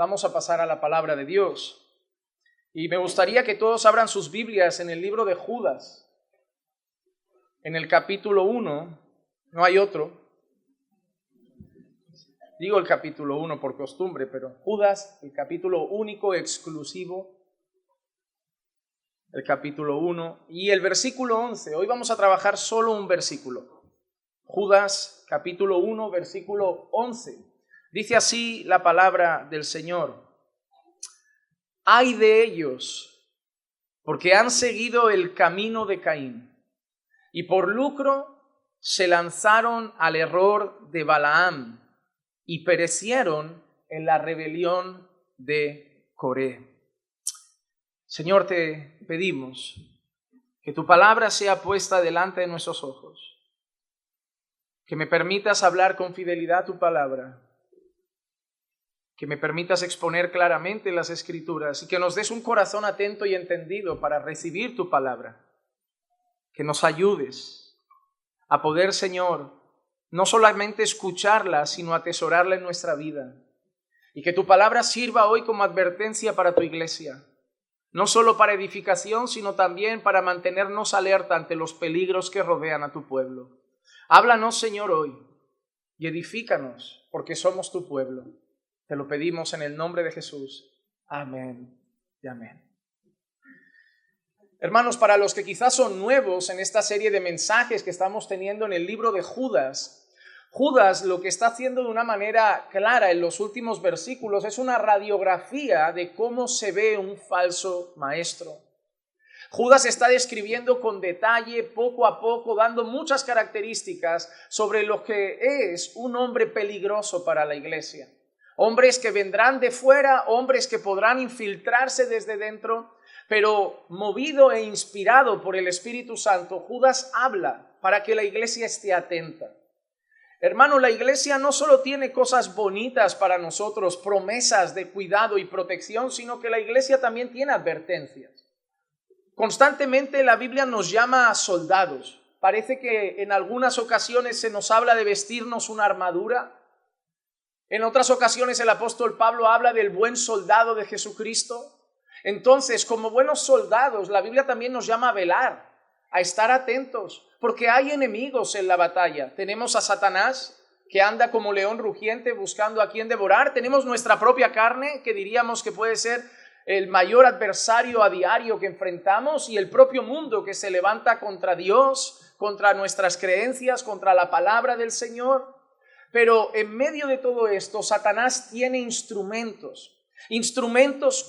Vamos a pasar a la palabra de Dios. Y me gustaría que todos abran sus Biblias en el libro de Judas. En el capítulo 1, no hay otro. Digo el capítulo 1 por costumbre, pero Judas, el capítulo único, exclusivo. El capítulo 1 y el versículo 11. Hoy vamos a trabajar solo un versículo. Judas, capítulo 1, versículo 11. Dice así la palabra del Señor. Ay de ellos, porque han seguido el camino de Caín, y por lucro se lanzaron al error de Balaam, y perecieron en la rebelión de Coré. Señor, te pedimos que tu palabra sea puesta delante de nuestros ojos, que me permitas hablar con fidelidad tu palabra, que me permitas exponer claramente las Escrituras y que nos des un corazón atento y entendido para recibir tu palabra, que nos ayudes a poder, Señor, no solamente escucharla, sino atesorarla en nuestra vida, y que tu palabra sirva hoy como advertencia para tu iglesia. No solo para edificación, sino también para mantenernos alerta ante los peligros que rodean a tu pueblo. Háblanos, Señor, hoy y edifícanos, porque somos tu pueblo. Te lo pedimos en el nombre de Jesús. Amén y amén. Hermanos, para los que quizás son nuevos en esta serie de mensajes que estamos teniendo en el libro de Judas, Judas lo que está haciendo de una manera clara en los últimos versículos es una radiografía de cómo se ve un falso maestro. Judas está describiendo con detalle, poco a poco, dando muchas características sobre lo que es un hombre peligroso para la iglesia. Hombres que vendrán de fuera, hombres que podrán infiltrarse desde dentro, pero movido e inspirado por el Espíritu Santo, Judas habla para que la iglesia esté atenta. Hermano, la iglesia no solo tiene cosas bonitas para nosotros, promesas de cuidado y protección, sino que la iglesia también tiene advertencias. Constantemente la Biblia nos llama a soldados. Parece que en algunas ocasiones se nos habla de vestirnos una armadura. En otras ocasiones el apóstol Pablo habla del buen soldado de Jesucristo. Entonces, como buenos soldados, la Biblia también nos llama a velar, a estar atentos, porque hay enemigos en la batalla. Tenemos a Satanás, que anda como león rugiente buscando a quien devorar. Tenemos nuestra propia carne, que diríamos que puede ser el mayor adversario a diario que enfrentamos, y el propio mundo que se levanta contra Dios, contra nuestras creencias, contra la palabra del Señor. Pero en medio de todo esto, Satanás tiene instrumentos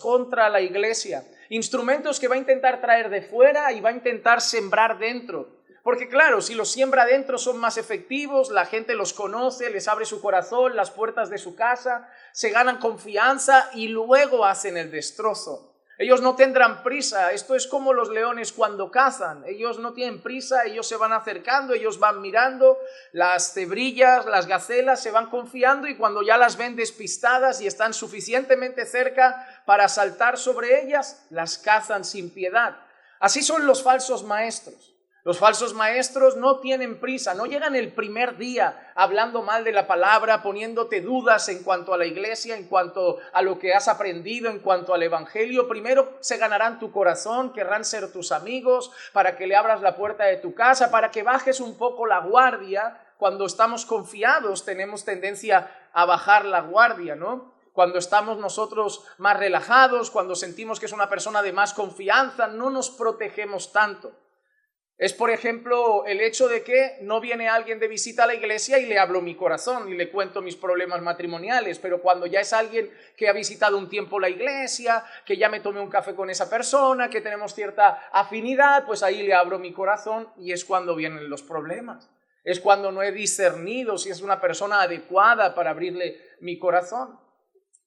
contra la iglesia, instrumentos que va a intentar traer de fuera y va a intentar sembrar dentro. Porque claro, si los siembra dentro son más efectivos, la gente los conoce, les abre su corazón, las puertas de su casa, se ganan confianza y luego hacen el destrozo. Ellos no tendrán prisa, esto es como los leones cuando cazan, ellos no tienen prisa, ellos se van acercando, ellos van mirando, las cebrillas, las gacelas se van confiando y cuando ya las ven despistadas y están suficientemente cerca para saltar sobre ellas, las cazan sin piedad. Así son los falsos maestros. Los falsos maestros no tienen prisa, no llegan el primer día hablando mal de la palabra, poniéndote dudas en cuanto a la iglesia, en cuanto a lo que has aprendido, en cuanto al evangelio. Primero se ganarán tu corazón, querrán ser tus amigos, para que le abras la puerta de tu casa, para que bajes un poco la guardia. Cuando estamos confiados tenemos tendencia a bajar la guardia, ¿no? Cuando estamos nosotros más relajados, cuando sentimos que es una persona de más confianza, no nos protegemos tanto. Es, por ejemplo, el hecho de que no viene alguien de visita a la iglesia y le hablo mi corazón y le cuento mis problemas matrimoniales, pero cuando ya es alguien que ha visitado un tiempo la iglesia, que ya me tomé un café con esa persona, que tenemos cierta afinidad, pues ahí le abro mi corazón y es cuando vienen los problemas. Es cuando no he discernido si es una persona adecuada para abrirle mi corazón.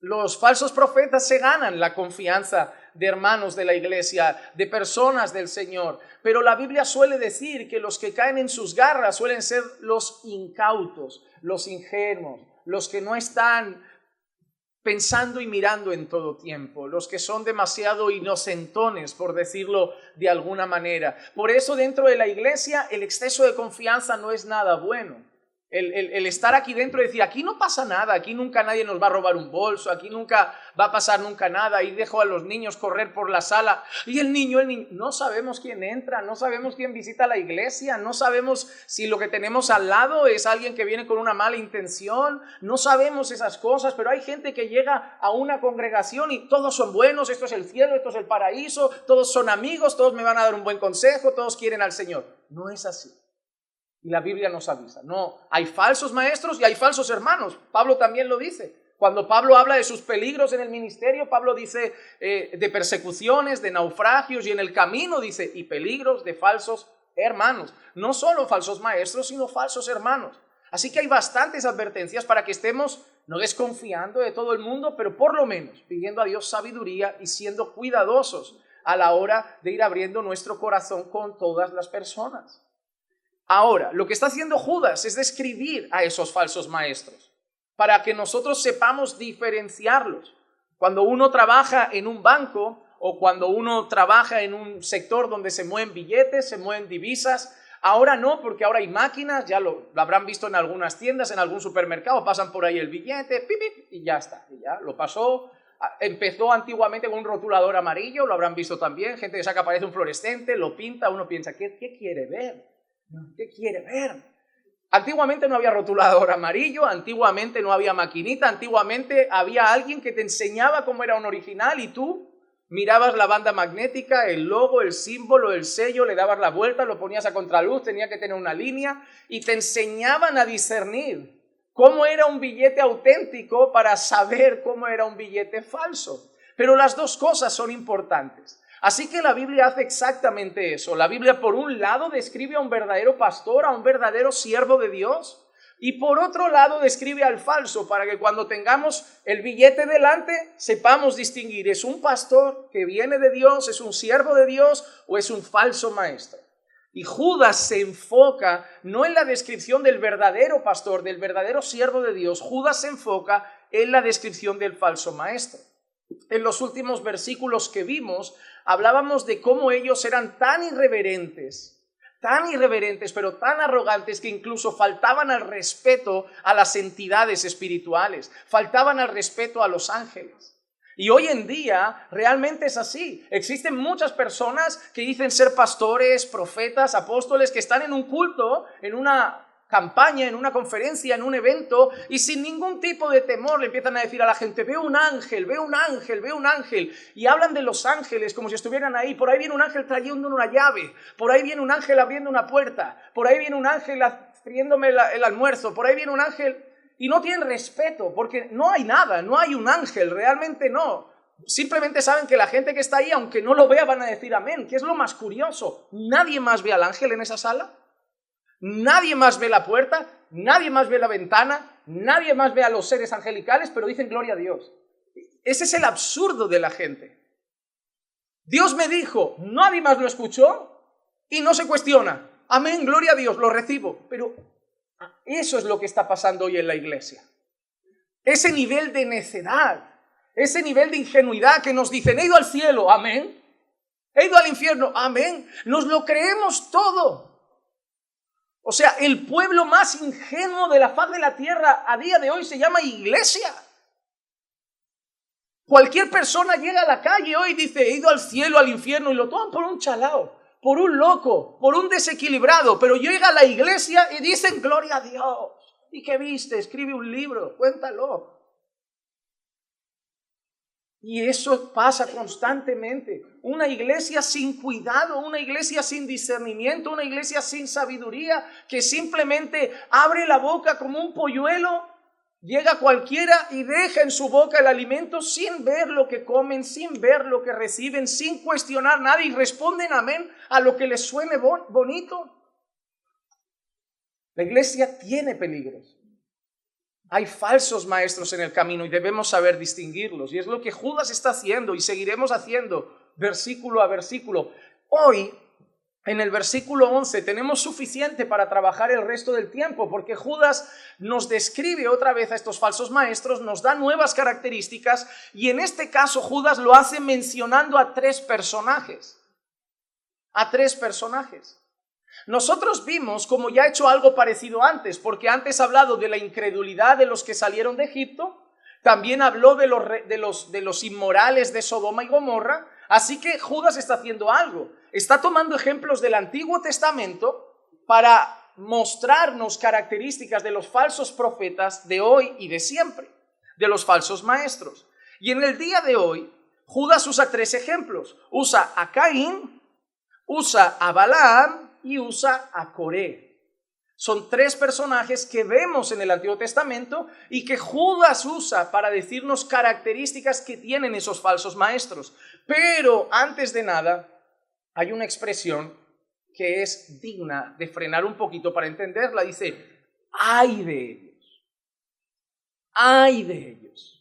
Los falsos profetas se ganan la confianza de hermanos de la iglesia, de personas del Señor, pero la Biblia suele decir que los que caen en sus garras suelen ser los incautos, los ingenuos, los que no están pensando y mirando en todo tiempo, los que son demasiado inocentones, por decirlo de alguna manera. Por eso dentro de la iglesia el exceso de confianza no es nada bueno. El estar aquí dentro y decir, aquí no pasa nada, aquí nunca nadie nos va a robar un bolso, aquí nunca va a pasar nunca nada, y dejo a los niños correr por la sala, y el niño, no sabemos quién entra, no sabemos quién visita la iglesia, no sabemos si lo que tenemos al lado es alguien que viene con una mala intención, no sabemos esas cosas, pero hay gente que llega a una congregación y todos son buenos, esto es el cielo, esto es el paraíso, todos son amigos, todos me van a dar un buen consejo, todos quieren al Señor. No es así. Y la Biblia nos avisa, no, hay falsos maestros y hay falsos hermanos. Pablo también lo dice. Cuando Pablo habla de sus peligros en el ministerio, Pablo dice de persecuciones, de naufragios, y en el camino dice, y peligros de falsos hermanos. No solo falsos maestros, sino falsos hermanos. Así que hay bastantes advertencias para que estemos no desconfiando de todo el mundo, pero por lo menos pidiendo a Dios sabiduría y siendo cuidadosos a la hora de ir abriendo nuestro corazón con todas las personas. Ahora, lo que está haciendo Judas es describir a esos falsos maestros para que nosotros sepamos diferenciarlos. Cuando uno trabaja en un banco o cuando uno trabaja en un sector donde se mueven billetes, se mueven divisas, ahora no, porque ahora hay máquinas, ya lo habrán visto en algunas tiendas, en algún supermercado, pasan por ahí el billete, pip, pip, y ya está, y ya lo pasó. Empezó antiguamente con un rotulador amarillo, lo habrán visto también, gente que saca, parece un fluorescente, lo pinta, uno piensa, ¿qué quiere ver? ¿Qué quiere ver? Antiguamente no había rotulador amarillo, antiguamente no había maquinita, antiguamente había alguien que te enseñaba cómo era un original y tú mirabas la banda magnética, el logo, el símbolo, el sello, le dabas la vuelta, lo ponías a contraluz, tenía que tener una línea y te enseñaban a discernir cómo era un billete auténtico para saber cómo era un billete falso. Pero las dos cosas son importantes. Así que la Biblia hace exactamente eso. La Biblia, por un lado, describe a un verdadero pastor, a un verdadero siervo de Dios, y por otro lado describe al falso, para que cuando tengamos el billete delante, sepamos distinguir, ¿es un pastor que viene de Dios, es un siervo de Dios o es un falso maestro? Y Judas se enfoca no en la descripción del verdadero pastor, del verdadero siervo de Dios, Judas se enfoca en la descripción del falso maestro. En los últimos versículos que vimos, hablábamos de cómo ellos eran tan irreverentes, pero tan arrogantes que incluso faltaban al respeto a las entidades espirituales, faltaban al respeto a los ángeles. Y hoy en día realmente es así. Existen muchas personas que dicen ser pastores, profetas, apóstoles, que están en un culto, en una campaña, en una conferencia, en un evento, y sin ningún tipo de temor le empiezan a decir a la gente, veo un ángel, veo un ángel, veo un ángel, y hablan de los ángeles como si estuvieran ahí. Por ahí viene un ángel trayendo una llave, por ahí viene un ángel abriendo una puerta, por ahí viene un ángel trayéndome el almuerzo, por ahí viene un ángel, y no tienen respeto, porque no hay nada, no hay un ángel, realmente no. Simplemente saben que la gente que está ahí, aunque no lo vea, van a decir amén, que es lo más curioso. ¿Nadie más ve al ángel en esa sala? Nadie más ve la puerta, nadie más ve la ventana, nadie más ve a los seres angelicales, pero dicen gloria a Dios. Ese es el absurdo de la gente. Dios me dijo, nadie más lo escuchó y no se cuestiona. Amén, gloria a Dios, lo recibo. Pero eso es lo que está pasando hoy en la iglesia. Ese nivel de necedad, ese nivel de ingenuidad que nos dicen, he ido al cielo, amén. He ido al infierno, amén. Nos lo creemos todo. O sea, el pueblo más ingenuo de la faz de la tierra a día de hoy se llama iglesia. Cualquier persona llega a la calle hoy y dice, he ido al cielo, al infierno, y lo toman por un chalao, por un loco, por un desequilibrado, pero llega a la iglesia y dicen, gloria a Dios. ¿Y qué viste? Escribe un libro, cuéntalo. Y eso pasa constantemente. Una iglesia sin cuidado, una iglesia sin discernimiento, una iglesia sin sabiduría, que simplemente abre la boca como un polluelo, llega cualquiera y deja en su boca el alimento sin ver lo que comen, sin ver lo que reciben, sin cuestionar nada y responden amén a lo que les suene bonito. La iglesia tiene peligros. Hay falsos maestros en el camino y debemos saber distinguirlos. Y es lo que Judas está haciendo y seguiremos haciendo versículo a versículo. Hoy, en el versículo 11, tenemos suficiente para trabajar el resto del tiempo, porque Judas nos describe otra vez a estos falsos maestros, nos da nuevas características, y en este caso Judas lo hace mencionando a tres personajes. A tres personajes. Nosotros vimos como ya he hecho algo parecido antes, porque antes he hablado de la incredulidad de los que salieron de Egipto, también habló de los inmorales de Sodoma y Gomorra, así que Judas está haciendo algo, está tomando ejemplos del Antiguo Testamento para mostrarnos características de los falsos profetas de hoy y de siempre, de los falsos maestros. Y en el día de hoy, Judas usa 3 ejemplos, usa a Caín, usa a Balaam y usa a Coré. Son 3 personajes que vemos en el Antiguo Testamento y que Judas usa para decirnos características que tienen esos falsos maestros. Pero antes de nada, hay una expresión que es digna de frenar un poquito para entenderla. Dice, ¡ay de ellos! ¡Ay de ellos!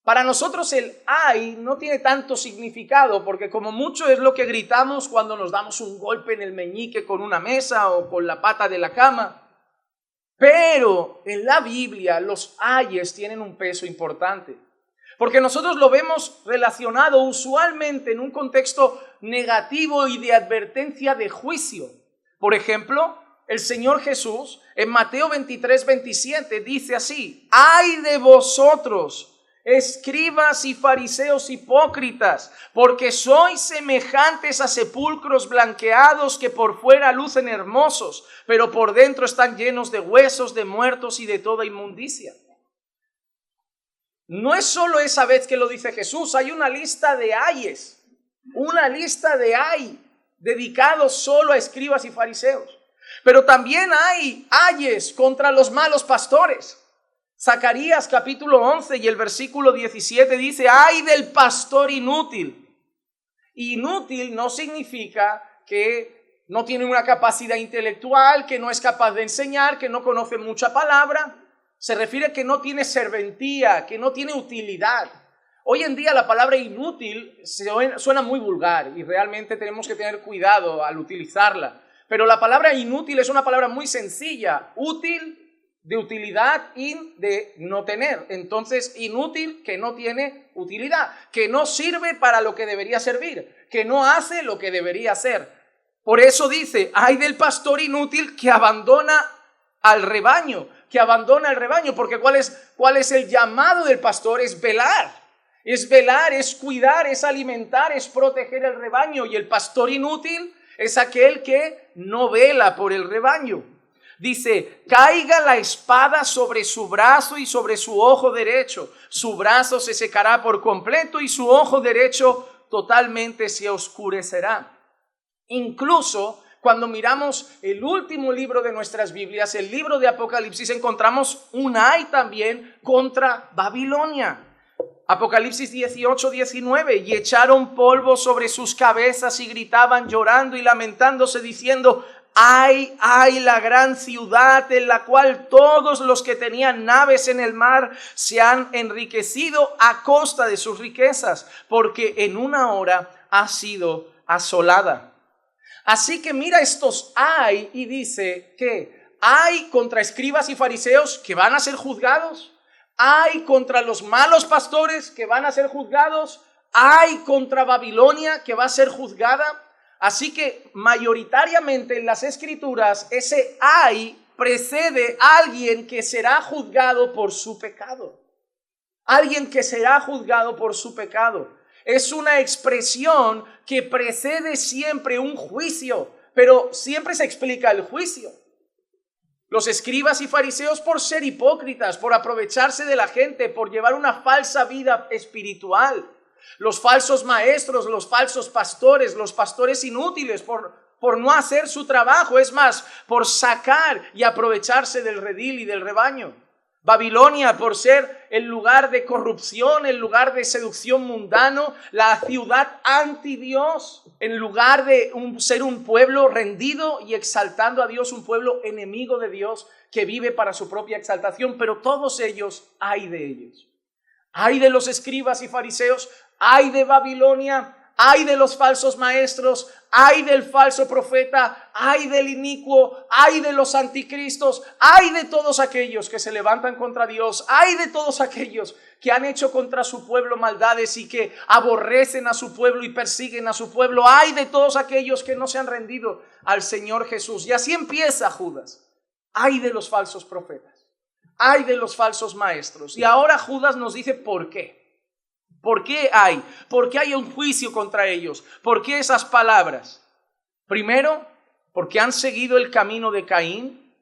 Para nosotros el ay no tiene tanto significado, porque como mucho es lo que gritamos cuando nos damos un golpe en el meñique con una mesa o con la pata de la cama. Pero en la Biblia los ayes tienen un peso importante, porque nosotros lo vemos relacionado usualmente en un contexto negativo y de advertencia de juicio. Por ejemplo, el Señor Jesús en Mateo 23:27 dice así, ¡ay de vosotros, escribas y fariseos hipócritas, porque sois semejantes a sepulcros blanqueados que por fuera lucen hermosos, pero por dentro están llenos de huesos de muertos y de toda inmundicia! No es solo esa vez que lo dice Jesús, hay una lista de ayes, una lista de ay dedicados solo a escribas y fariseos. Pero también hay ayes contra los malos pastores. Zacarías capítulo 11 y el versículo 17 dice, ¡ay del pastor inútil! Inútil no significa que no tiene una capacidad intelectual, que no es capaz de enseñar, que no conoce mucha palabra. Se refiere a que no tiene serventía, que no tiene utilidad. Hoy en día la palabra inútil suena muy vulgar y realmente tenemos que tener cuidado al utilizarla. Pero la palabra inútil es una palabra muy sencilla, útil, de utilidad, in, de no tener. Entonces, inútil, que no tiene utilidad, que no sirve para lo que debería servir, que no hace lo que debería hacer. Por eso dice, ay del pastor inútil que abandona al rebaño, porque ¿cuál es el llamado del pastor? Es velar, es cuidar, es alimentar, es proteger el rebaño, y el pastor inútil es aquel que no vela por el rebaño. Dice, caiga la espada sobre su brazo y sobre su ojo derecho. Su brazo se secará por completo y su ojo derecho totalmente se oscurecerá. Incluso cuando miramos el último libro de nuestras Biblias, el libro de Apocalipsis, encontramos un ay también contra Babilonia. Apocalipsis 18:19, y echaron polvo sobre sus cabezas y gritaban llorando y lamentándose diciendo, ¡ay, ay, la gran ciudad en la cual todos los que tenían naves en el mar se han enriquecido a costa de sus riquezas, porque en una hora ha sido asolada! Así que mira estos ay y dice que hay contra escribas y fariseos que van a ser juzgados, hay contra los malos pastores que van a ser juzgados, hay contra Babilonia que va a ser juzgada. Así que mayoritariamente en las Escrituras ese ay precede a alguien que será juzgado por su pecado. Alguien que será juzgado por su pecado. Es una expresión que precede siempre un juicio, pero siempre se explica el juicio. Los escribas y fariseos, por ser hipócritas, por aprovecharse de la gente, por llevar una falsa vida espiritual. Los falsos maestros, los falsos pastores, los pastores inútiles por no hacer su trabajo, es más, por sacar y aprovecharse del redil y del rebaño. Babilonia, por ser el lugar de corrupción, el lugar de seducción mundano, la ciudad anti Dios, en lugar de ser un pueblo rendido y exaltando a Dios, un pueblo enemigo de Dios que vive para su propia exaltación. Pero todos ellos, ay de ellos. Ay de los escribas y fariseos, ay de Babilonia, ay de los falsos maestros, ay del falso profeta, ay del inicuo, ay de los anticristos, ay de todos aquellos que se levantan contra Dios, ay de todos aquellos que han hecho contra su pueblo maldades y que aborrecen a su pueblo y persiguen a su pueblo, ay de todos aquellos que no se han rendido al Señor Jesús. Y así empieza Judas, ay de los falsos profetas, ay de los falsos maestros. Y ahora Judas nos dice por qué. ¿Por qué hay? ¿Por qué hay un juicio contra ellos? ¿Por qué esas palabras? Primero, porque han seguido el camino de Caín.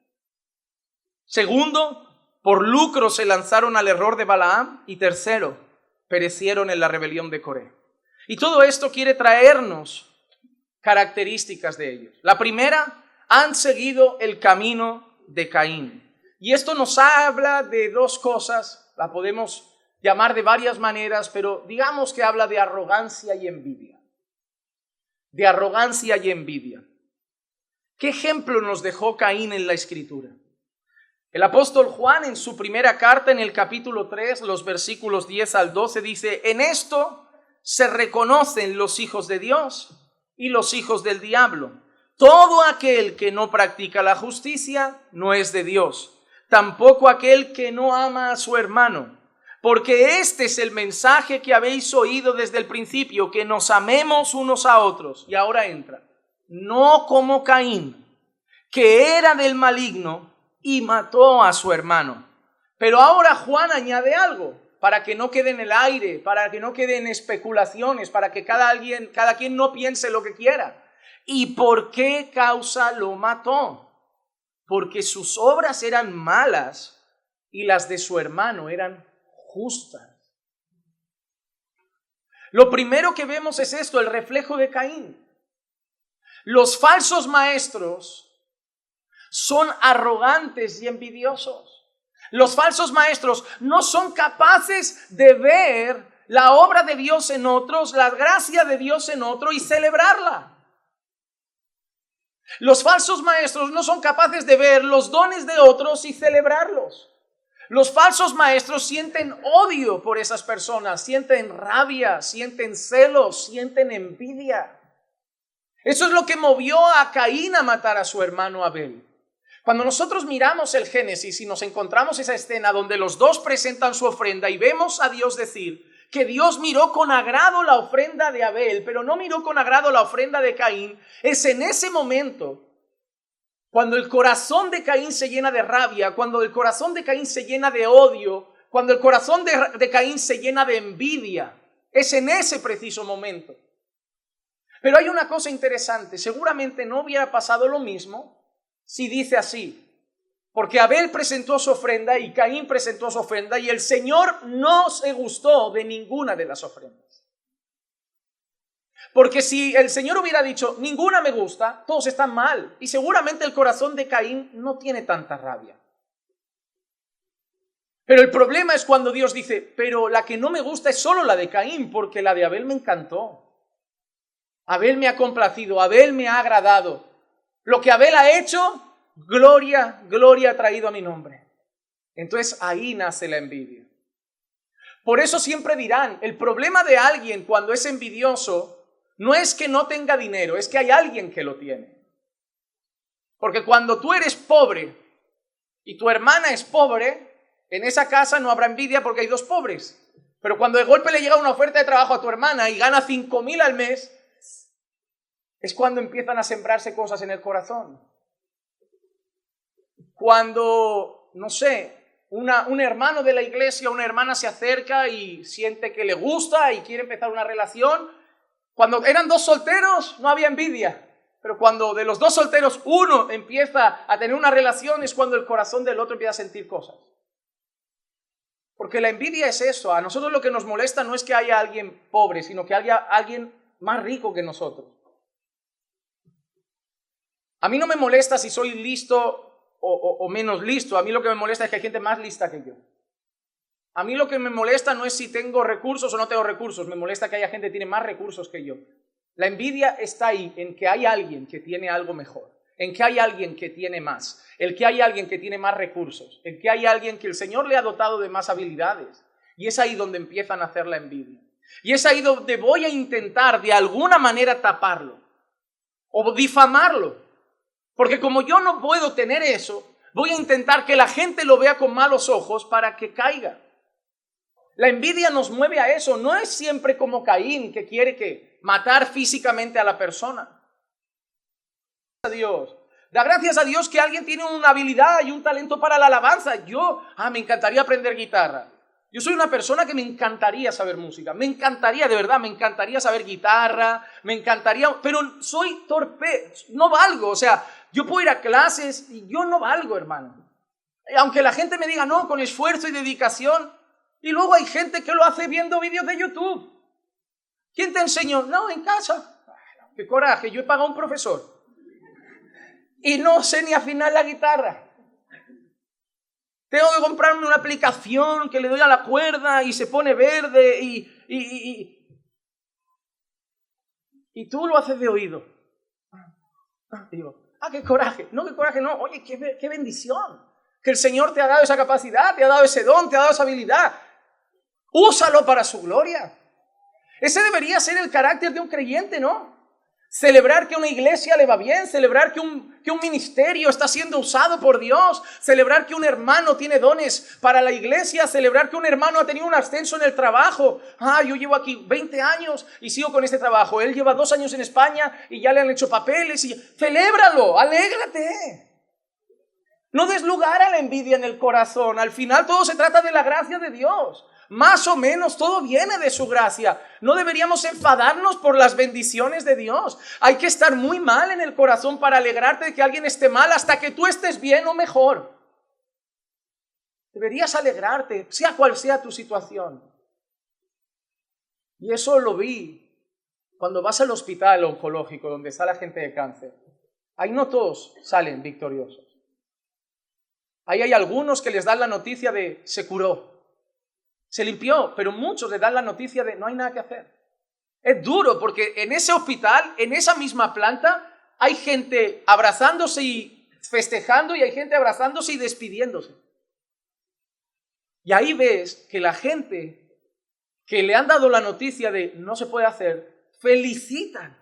Segundo, por lucro se lanzaron al error de Balaam. Y tercero, perecieron en la rebelión de Coré. Y todo esto quiere traernos características de ellos. La primera, han seguido el camino de Caín. Y esto nos habla de dos cosas, la podemos llamar de varias maneras, pero digamos que habla de arrogancia y envidia. De arrogancia y envidia. ¿Qué ejemplo nos dejó Caín en la Escritura? El apóstol Juan en su primera carta, en el capítulo 3, los versículos 10 al 12, dice: en esto se reconocen los hijos de Dios y los hijos del diablo. Todo aquel que no practica la justicia no es de Dios, tampoco aquel que no ama a su hermano. Porque este es el mensaje que habéis oído desde el principio, que nos amemos unos a otros. Y ahora entra, no como Caín, que era del maligno y mató a su hermano. Pero ahora Juan añade algo, para que no quede en el aire, para que no quede en especulaciones, para que cada quien no piense lo que quiera. ¿Y por qué causa lo mató? Porque sus obras eran malas y las de su hermano eran justas. Lo primero que vemos es esto, el reflejo de Caín. Los falsos maestros son arrogantes y envidiosos. Los falsos maestros no son capaces de ver la obra de Dios en otros, la gracia de Dios en otro y celebrarla. Los falsos maestros no son capaces de ver los dones de otros y celebrarlos. Los falsos maestros sienten odio por esas personas, sienten rabia, sienten celos, sienten envidia. Eso es lo que movió a Caín a matar a su hermano Abel. Cuando nosotros miramos el Génesis y nos encontramos esa escena donde los dos presentan su ofrenda y vemos a Dios decir que Dios miró con agrado la ofrenda de Abel, pero no miró con agrado la ofrenda de Caín, es en ese momento cuando el corazón de Caín se llena de rabia, cuando el corazón de Caín se llena de odio, cuando el corazón de Caín se llena de envidia, es en ese preciso momento. Pero hay una cosa interesante, seguramente no hubiera pasado lo mismo si dice así, porque Abel presentó su ofrenda y Caín presentó su ofrenda y el Señor no se gustó de ninguna de las ofrendas. Porque si el Señor hubiera dicho, ninguna me gusta, todos están mal. Y seguramente el corazón de Caín no tiene tanta rabia. Pero el problema es cuando Dios dice, pero la que no me gusta es solo la de Caín, porque la de Abel me encantó. Abel me ha complacido, Abel me ha agradado. Lo que Abel ha hecho, gloria ha traído a mi nombre. Entonces ahí nace la envidia. Por eso siempre dirán, el problema de alguien cuando es envidioso no es que no tenga dinero, es que hay alguien que lo tiene. Porque cuando tú eres pobre y tu hermana es pobre, en esa casa no habrá envidia porque hay dos pobres. Pero cuando de golpe le llega una oferta de trabajo a tu hermana y gana 5.000 al mes, es cuando empiezan a sembrarse cosas en el corazón. Cuando, no sé, un hermano de la iglesia, una hermana se acerca y siente que le gusta y quiere empezar una relación. Cuando eran dos solteros no había envidia, pero cuando de los dos solteros uno empieza a tener una relación es cuando el corazón del otro empieza a sentir cosas. Porque la envidia es eso, a nosotros lo que nos molesta no es que haya alguien pobre, sino que haya alguien más rico que nosotros. A mí no me molesta si soy listo o menos listo, a mí lo que me molesta es que hay gente más lista que yo. A mí lo que me molesta no es si tengo recursos o no tengo recursos, me molesta que haya gente que tiene más recursos que yo. La envidia está ahí, en que hay alguien que tiene algo mejor, en que hay alguien que tiene más, en que hay alguien que tiene más recursos, en que hay alguien que el Señor le ha dotado de más habilidades. Y es ahí donde empiezan a hacer la envidia. Y es ahí donde voy a intentar de alguna manera taparlo o difamarlo. Porque como yo no puedo tener eso, voy a intentar que la gente lo vea con malos ojos para que caiga. La envidia nos mueve a eso. No es siempre como Caín, que quiere matar físicamente a la persona. Da gracias a Dios que alguien tiene una habilidad y un talento para la alabanza. Me encantaría aprender guitarra. Yo soy una persona que me encantaría saber música. Me encantaría, de verdad, me encantaría saber guitarra. Me encantaría, pero soy torpe, no valgo. O sea, yo puedo ir a clases y yo no valgo, hermano. Aunque la gente me diga, no, con esfuerzo y dedicación. Y luego hay gente que lo hace viendo vídeos de YouTube. ¿Quién te enseñó? No, en casa. Qué coraje, yo he pagado a un profesor. Y no sé ni afinar la guitarra. Tengo que comprarme una aplicación que le doy a la cuerda y se pone verde y tú lo haces de oído. Digo, qué coraje. No, qué coraje, no. Oye, qué bendición. Que el Señor te ha dado esa capacidad, te ha dado ese don, te ha dado esa habilidad. Úsalo para su gloria. Ese debería ser el carácter de un creyente, ¿no? Celebrar que una iglesia le va bien, celebrar que un ministerio está siendo usado por Dios, celebrar que un hermano tiene dones para la iglesia, celebrar que un hermano ha tenido un ascenso en el trabajo. Yo llevo aquí 20 años y sigo con este trabajo. Él lleva 2 años en España y ya le han hecho papeles. Celébralo, alégrate. No des lugar a la envidia en el corazón. Al final todo se trata de la gracia de Dios. Más o menos todo viene de su gracia. No deberíamos enfadarnos por las bendiciones de Dios. Hay que estar muy mal en el corazón para alegrarte de que alguien esté mal hasta que tú estés bien o mejor. Deberías alegrarte, sea cual sea tu situación. Y eso lo vi cuando vas al hospital oncológico donde está la gente de cáncer. Ahí no todos salen victoriosos. Ahí hay algunos que les dan la noticia de se curó. Se limpió, pero muchos le dan la noticia de no hay nada que hacer. Es duro porque en ese hospital, en esa misma planta, hay gente abrazándose y festejando y hay gente abrazándose y despidiéndose. Y ahí ves que la gente que le han dado la noticia de no se puede hacer, felicitan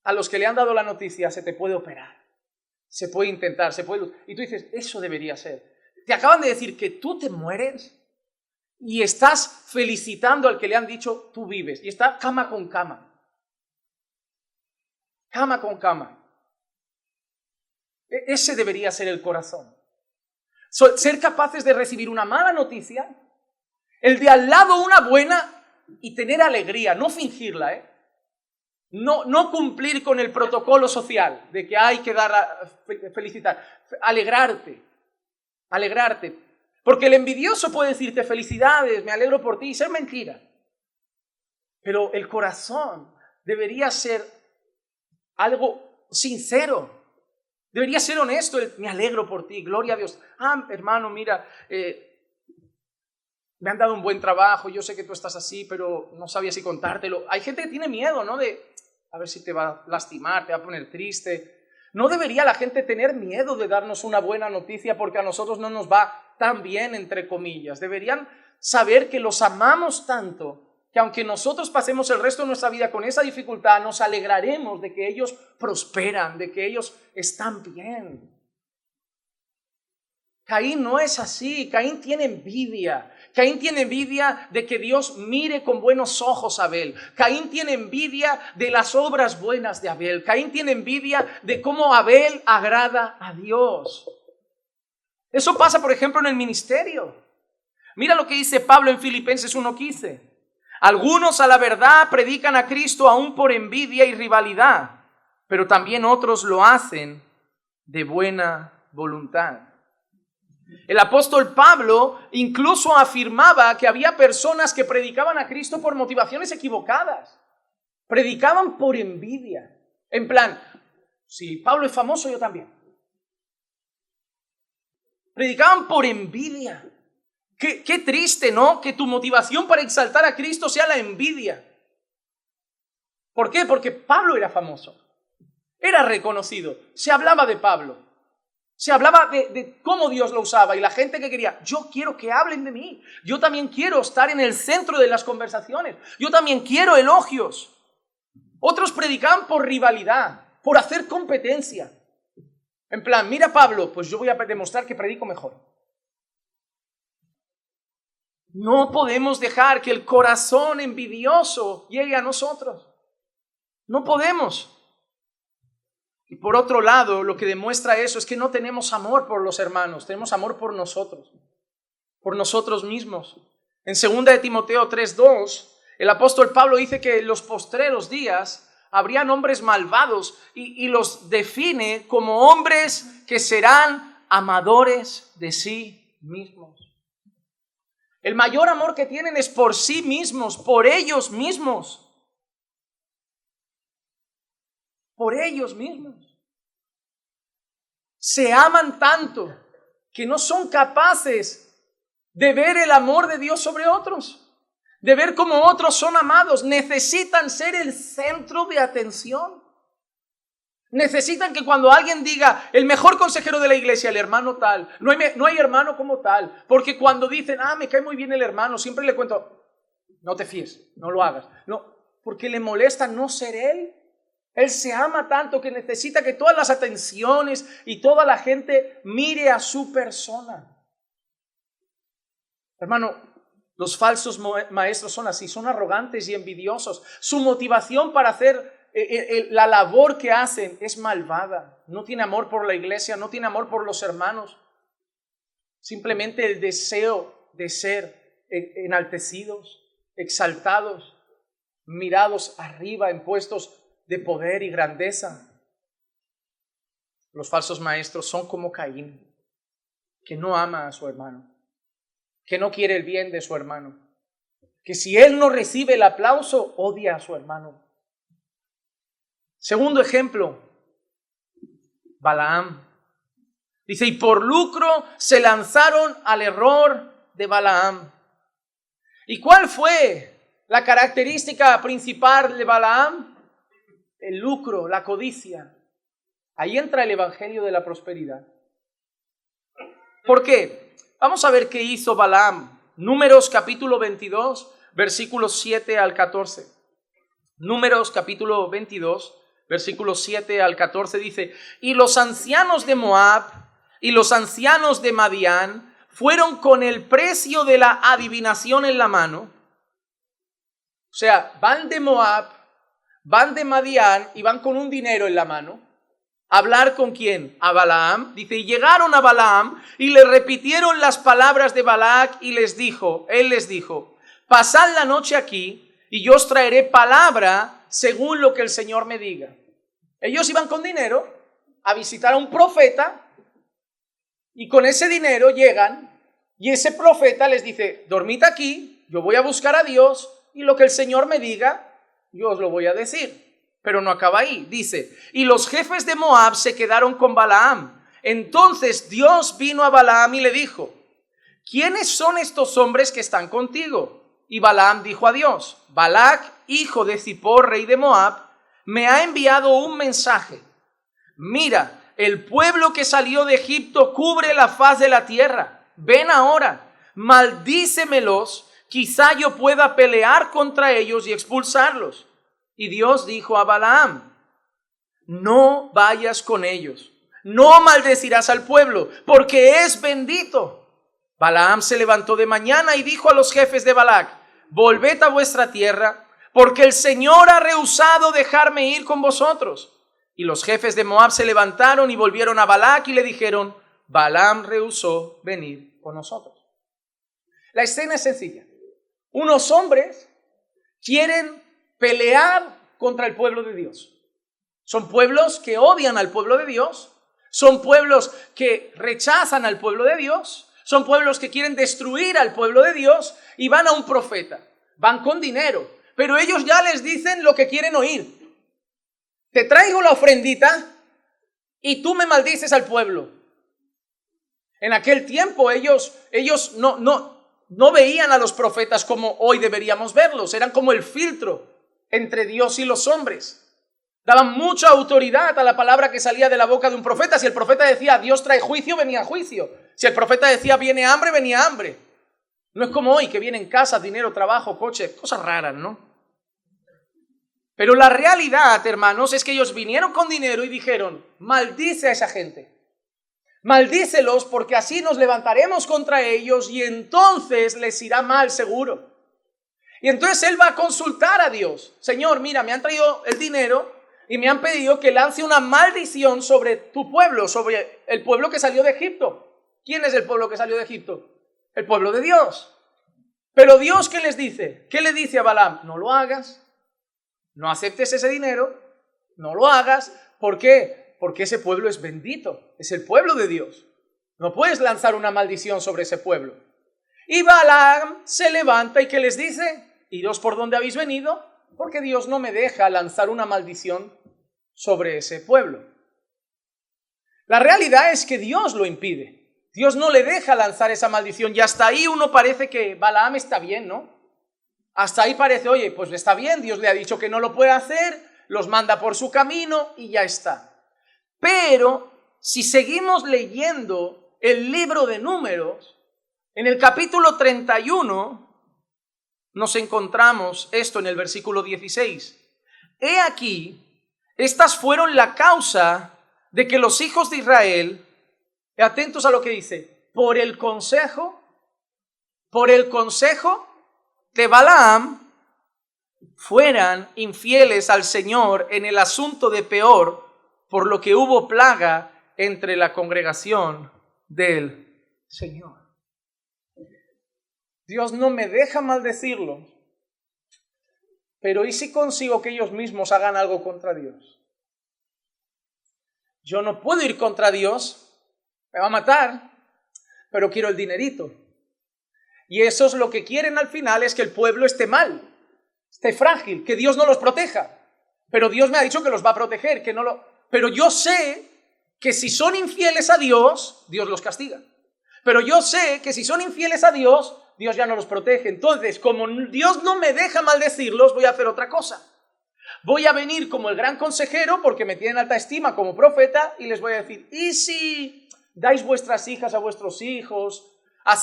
a los que le han dado la noticia, se te puede operar, se puede intentar, se puede... Y tú dices, eso debería ser. Te acaban de decir que tú te mueres y estás felicitando al que le han dicho, tú vives. Y está cama con cama. Cama con cama. Ese debería ser el corazón. Ser capaces de recibir una mala noticia, el de al lado una buena y tener alegría, no fingirla, No cumplir con el protocolo social de que hay que felicitar. Alegrarte. Porque el envidioso puede decirte felicidades, me alegro por ti, y ser mentira. Pero el corazón debería ser algo sincero. Debería ser honesto, me alegro por ti, gloria a Dios. Hermano, mira, me han dado un buen trabajo, yo sé que tú estás así, pero no sabía si contártelo. Hay gente que tiene miedo, ¿no? De a ver si te va a lastimar, te va a poner triste. No debería la gente tener miedo de darnos una buena noticia porque a nosotros no nos va tan bien, entre comillas. Deberían saber que los amamos tanto que aunque nosotros pasemos el resto de nuestra vida con esa dificultad, nos alegraremos de que ellos prosperan, de que ellos están bien. Caín no es así. Caín tiene envidia. Caín tiene envidia de que Dios mire con buenos ojos a Abel. Caín tiene envidia de las obras buenas de Abel. Caín tiene envidia de cómo Abel agrada a Dios. Eso pasa, por ejemplo, en el ministerio. Mira lo que dice Pablo en Filipenses 1:15. Algunos a la verdad predican a Cristo aún por envidia y rivalidad, pero también otros lo hacen de buena voluntad. El apóstol Pablo incluso afirmaba que había personas que predicaban a Cristo por motivaciones equivocadas. Predicaban por envidia. En plan, si Pablo es famoso, yo también. Predicaban por envidia. Qué triste, ¿no? Que tu motivación para exaltar a Cristo sea la envidia. ¿Por qué? Porque Pablo era famoso. Era reconocido. Se hablaba de Pablo. Se hablaba de cómo Dios lo usaba y la gente que quería, yo quiero que hablen de mí. Yo también quiero estar en el centro de las conversaciones. Yo también quiero elogios. Otros predicaban por rivalidad, por hacer competencia. En plan, mira Pablo, pues yo voy a demostrar que predico mejor. No podemos dejar que el corazón envidioso llegue a nosotros. No podemos. Y por otro lado, lo que demuestra eso es que no tenemos amor por los hermanos, tenemos amor por nosotros mismos. En 2 de Timoteo 3:2, el apóstol Pablo dice que en los postreros días habrían hombres malvados y los define como hombres que serán amadores de sí mismos. El mayor amor que tienen es por sí mismos, por ellos mismos. Por ellos mismos. Se aman tanto que no son capaces de ver el amor de Dios sobre otros, de ver cómo otros son amados. Necesitan ser el centro de atención. Necesitan que cuando alguien diga, el mejor consejero de la iglesia, el hermano tal, no hay hermano como tal, porque cuando dicen, me cae muy bien el hermano, siempre le cuento, no te fíes, no lo hagas. No, porque le molesta no ser él. Él se ama tanto que necesita que todas las atenciones y toda la gente mire a su persona. Hermano, los falsos maestros son así, son arrogantes y envidiosos. Su motivación para hacer la labor que hacen es malvada. No tiene amor por la iglesia, no tiene amor por los hermanos. Simplemente el deseo de ser enaltecidos, exaltados, mirados arriba en puestos de poder y grandeza. Los falsos maestros son como Caín, que no ama a su hermano, que no quiere el bien de su hermano, que si él no recibe el aplauso, odia a su hermano. Segundo ejemplo, Balaam. Dice, y por lucro se lanzaron al error de Balaam. ¿Y cuál fue la característica principal de Balaam? El lucro, la codicia. Ahí entra el evangelio de la prosperidad. ¿Por qué? Vamos a ver qué hizo Balaam. Números capítulo 22, versículos 7 al 14. Números capítulo 22, versículos 7 al 14 dice, y los ancianos de Moab y los ancianos de Madián fueron con el precio de la adivinación en la mano. O sea, van de Moab, van de Madián y van con un dinero en la mano. ¿Hablar con quién? A Balaam. Dice, y llegaron a Balaam y le repitieron las palabras de Balac y él les dijo, pasad la noche aquí y yo os traeré palabra según lo que el Señor me diga. Ellos iban con dinero a visitar a un profeta y con ese dinero llegan y ese profeta les dice, dormid aquí, yo voy a buscar a Dios y lo que el Señor me diga, yo os lo voy a decir. Pero no acaba ahí, dice, y los jefes de Moab se quedaron con Balaam. Entonces Dios vino a Balaam y le dijo, ¿quiénes son estos hombres que están contigo? Y Balaam dijo a Dios, Balac, hijo de Zippor, rey de Moab, me ha enviado un mensaje. Mira, el pueblo que salió de Egipto cubre la faz de la tierra. Ven ahora, maldícemelos, quizá yo pueda pelear contra ellos y expulsarlos. Y Dios dijo a Balaam, no vayas con ellos, no maldecirás al pueblo, porque es bendito. Balaam se levantó de mañana y dijo a los jefes de Balac, volved a vuestra tierra, porque el Señor ha rehusado dejarme ir con vosotros. Y los jefes de Moab se levantaron y volvieron a Balac y le dijeron, Balaam rehusó venir con nosotros. La escena es sencilla. Unos hombres quieren pelear contra el pueblo de Dios. Son pueblos que odian al pueblo de Dios. Son pueblos que rechazan al pueblo de Dios. Son pueblos que quieren destruir al pueblo de Dios y van a un profeta. Van con dinero, pero ellos ya les dicen lo que quieren oír. Te traigo la ofrendita y tú me maldices al pueblo. En aquel tiempo ellos no veían a los profetas como hoy deberíamos verlos. Eran como el filtro entre Dios y los hombres. Daban mucha autoridad a la palabra que salía de la boca de un profeta. Si el profeta decía Dios trae juicio, venía juicio. Si el profeta decía viene hambre, venía hambre. No es como hoy que vienen casas, dinero, trabajo, coche, cosas raras, ¿no? Pero la realidad, hermanos, es que ellos vinieron con dinero y dijeron, maldice a esa gente. Maldícelos porque así nos levantaremos contra ellos y entonces les irá mal seguro. Y entonces él va a consultar a Dios. Señor, mira, me han traído el dinero y me han pedido que lance una maldición sobre tu pueblo, sobre el pueblo que salió de Egipto. ¿Quién es el pueblo que salió de Egipto? El pueblo de Dios. Pero Dios, ¿qué les dice? ¿Qué le dice a Balaam? No lo hagas, no aceptes ese dinero, no lo hagas. ¿Por qué? Porque ese pueblo es bendito, es el pueblo de Dios. No puedes lanzar una maldición sobre ese pueblo. Y Balaam se levanta y ¿qué les dice? Iros por donde habéis venido, porque Dios no me deja lanzar una maldición sobre ese pueblo. La realidad es que Dios lo impide. Dios no le deja lanzar esa maldición y hasta ahí uno parece que Balaam está bien, ¿no? Hasta ahí parece, oye, pues está bien, Dios le ha dicho que no lo puede hacer, los manda por su camino y ya está. Pero si seguimos leyendo el libro de Números, en el capítulo 31 nos encontramos esto en el versículo 16. He aquí, estas fueron la causa de que los hijos de Israel, atentos a lo que dice, por el consejo de Balaam, fueran infieles al Señor en el asunto de Peor, por lo que hubo plaga entre la congregación del Señor. Dios no me deja maldecirlo, pero ¿y si consigo que ellos mismos hagan algo contra Dios? Yo no puedo ir contra Dios, me va a matar, pero quiero el dinerito. Y eso es lo que quieren al final, es que el pueblo esté mal, esté frágil, que Dios no los proteja. Pero Dios me ha dicho que los va a proteger, que no lo... Pero yo sé que si son infieles a Dios, Dios los castiga. Pero yo sé que si son infieles a Dios, Dios ya no los protege. Entonces, como Dios no me deja maldecirlos, voy a hacer otra cosa. Voy a venir como el gran consejero, porque me tienen alta estima como profeta, y les voy a decir, ¿y si dais vuestras hijas a vuestros hijos,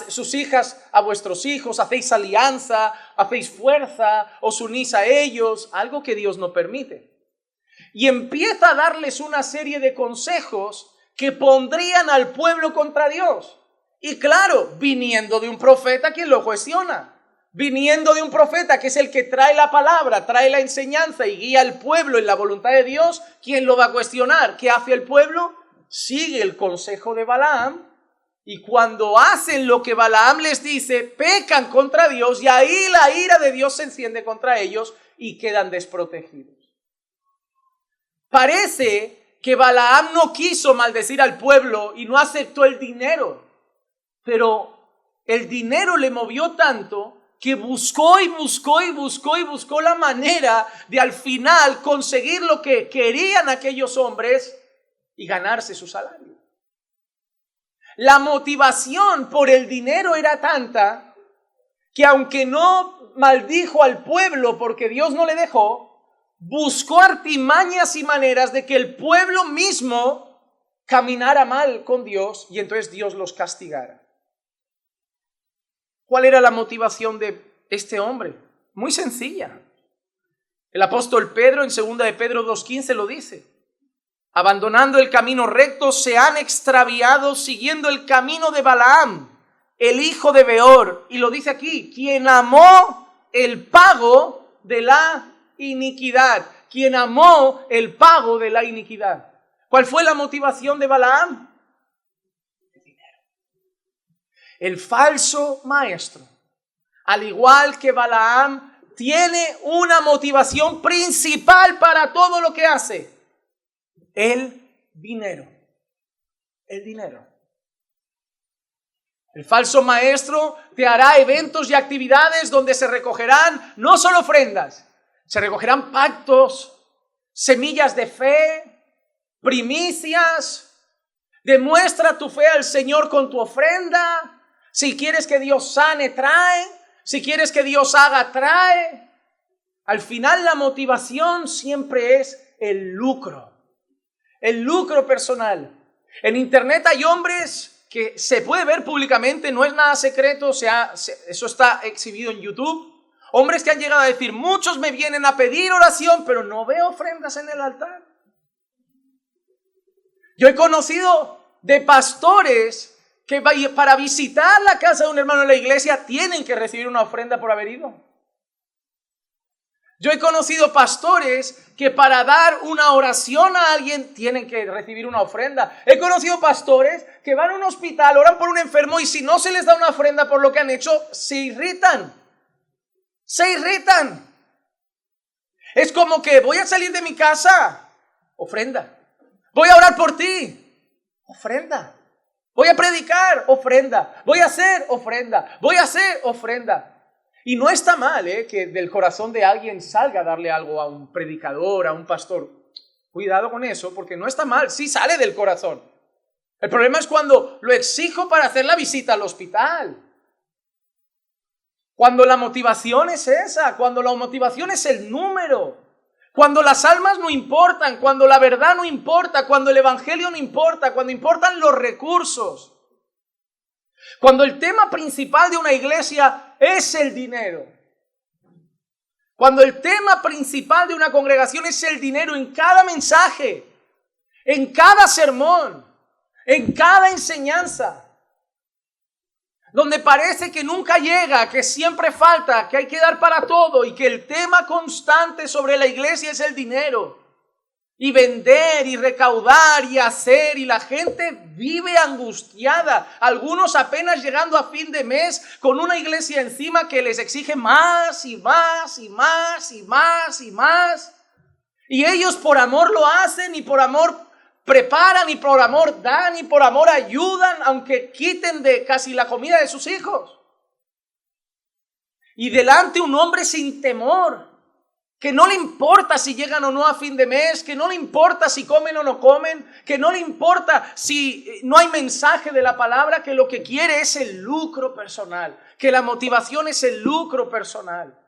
sus hijas a vuestros hijos, hacéis alianza, hacéis fuerza, os unís a ellos? Algo que Dios no permite. Y empieza a darles una serie de consejos que pondrían al pueblo contra Dios. Y claro, viniendo de un profeta, ¿quién lo cuestiona? Viniendo de un profeta que es el que trae la palabra, trae la enseñanza y guía al pueblo en la voluntad de Dios, ¿quién lo va a cuestionar? ¿Qué hace el pueblo? Sigue el consejo de Balaam, y cuando hacen lo que Balaam les dice, pecan contra Dios, y ahí la ira de Dios se enciende contra ellos y quedan desprotegidos. Parece que Balaam no quiso maldecir al pueblo y no aceptó el dinero, pero el dinero le movió tanto que buscó la manera de al final conseguir lo que querían aquellos hombres y ganarse su salario. La motivación por el dinero era tanta que aunque no maldijo al pueblo porque Dios no le dejó, buscó artimañas y maneras de que el pueblo mismo caminara mal con Dios y entonces Dios los castigara. ¿Cuál era la motivación de este hombre? Muy sencilla. El apóstol Pedro en 2 de Pedro 2:15 lo dice. Abandonando el camino recto, se han extraviado siguiendo el camino de Balaam, el hijo de Beor. Y lo dice aquí, quien amó el pago de la iniquidad. Quien amó el pago de la iniquidad. ¿Cuál fue la motivación de Balaam? El dinero. El falso maestro, al igual que Balaam, tiene una motivación principal para todo lo que hace. El dinero. El dinero. El falso maestro te hará eventos y actividades donde se recogerán no solo ofrendas, se recogerán pactos, semillas de fe, primicias. Demuestra tu fe al Señor con tu ofrenda. Si quieres que Dios sane, trae. Si quieres que Dios haga, trae. Al final la motivación siempre es el lucro personal. En internet hay hombres que se puede ver públicamente, no es nada secreto, eso está exhibido en YouTube. Hombres que han llegado a decir, muchos me vienen a pedir oración, pero no veo ofrendas en el altar. Yo he conocido de pastores que para visitar la casa de un hermano en la iglesia tienen que recibir una ofrenda por haber ido. Yo he conocido pastores que para dar una oración a alguien tienen que recibir una ofrenda. He conocido pastores que van a un hospital, oran por un enfermo y si no se les da una ofrenda por lo que han hecho, se irritan. Se irritan. Es como que voy a salir de mi casa, ofrenda. Voy a orar por ti, ofrenda. Voy a predicar, ofrenda. Voy a hacer ofrenda. Voy a hacer ofrenda. Y no está mal que del corazón de alguien salga a darle algo a un predicador, a un pastor. Cuidado con eso, porque no está mal, sí sale del corazón. El problema es cuando lo exijo para hacer la visita al hospital. Cuando la motivación es esa, cuando la motivación es el número. Cuando las almas no importan, cuando la verdad no importa, cuando el evangelio no importa, cuando importan los recursos. Cuando el tema principal de una iglesia es el dinero. Cuando el tema principal de una congregación es el dinero en cada mensaje, en cada sermón, en cada enseñanza. Donde parece que nunca llega, que siempre falta, que hay que dar para todo y que el tema constante sobre la iglesia es el dinero. Y vender y recaudar y hacer y la gente vive angustiada. Algunos apenas llegando a fin de mes con una iglesia encima que les exige más y más y más y más y más. Y ellos por amor lo hacen y por amor preparan y por amor dan y por amor ayudan aunque quiten de casi la comida de sus hijos. Y delante un hombre sin temor. Que no le importa si llegan o no a fin de mes, que no le importa si comen o no comen, que no le importa si no hay mensaje de la palabra, que lo que quiere es el lucro personal, que la motivación es el lucro personal.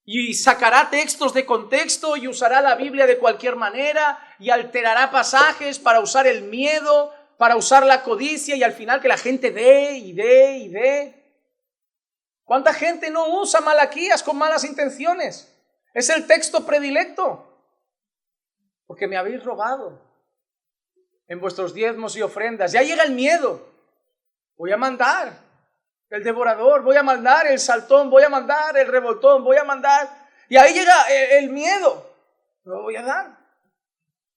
Y sacará textos de contexto y usará la Biblia de cualquier manera y alterará pasajes para usar el miedo, para usar la codicia y al final que la gente dé y dé y dé. ¿Cuánta gente no usa Malaquías con malas intenciones? Es el texto predilecto. Porque me habéis robado en vuestros diezmos y ofrendas. Ya llega el miedo. Voy a mandar el devorador, voy a mandar el saltón, voy a mandar el revoltón, voy a mandar. Y ahí llega el miedo. No voy a dar.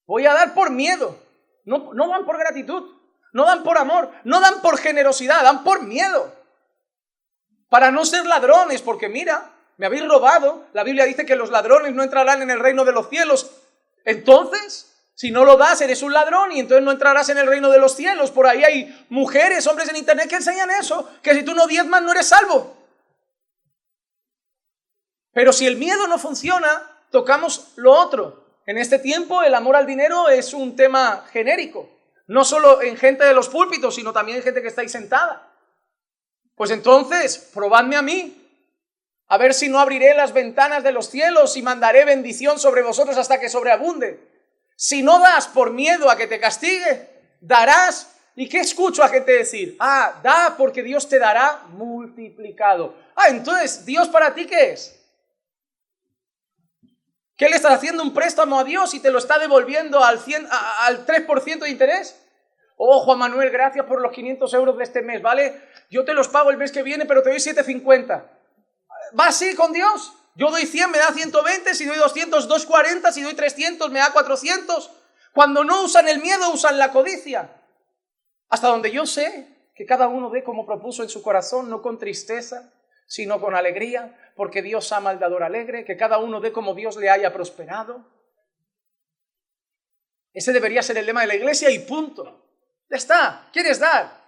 Voy a dar por miedo. No dan por gratitud, no dan por amor, no dan por generosidad, dan por miedo. Para no ser ladrones, porque mira, me habéis robado. La Biblia dice que los ladrones no entrarán en el reino de los cielos. Entonces, si no lo das, eres un ladrón y entonces no entrarás en el reino de los cielos. Por ahí hay mujeres, hombres en internet que enseñan eso, que si tú no diezmas no eres salvo. Pero si el miedo no funciona, tocamos lo otro. En este tiempo el amor al dinero es un tema genérico. No solo en gente de los púlpitos, sino también en gente que está ahí sentada. Pues entonces, probadme a mí, a ver si no abriré las ventanas de los cielos y mandaré bendición sobre vosotros hasta que sobreabunde. Si no das por miedo a que te castigue, darás. ¿Y qué escucho a gente decir? Da porque Dios te dará multiplicado. Entonces, ¿Dios para ti qué es? ¿Qué le estás haciendo un préstamo a Dios y te lo está devolviendo al 3% de interés? Juan Manuel, gracias por los 500 euros de este mes, ¿vale? Yo te los pago el mes que viene, pero te doy 7,50. ¿Va así con Dios? Yo doy 100, me da 120, si doy 200, 240, si doy 300, me da 400. Cuando no usan el miedo, usan la codicia. Hasta donde yo sé que cada uno dé como propuso en su corazón, no con tristeza, sino con alegría, porque Dios ama al dador alegre, que cada uno dé como Dios le haya prosperado. Ese debería ser el lema de la iglesia y punto. Ya está, ¿quieres dar?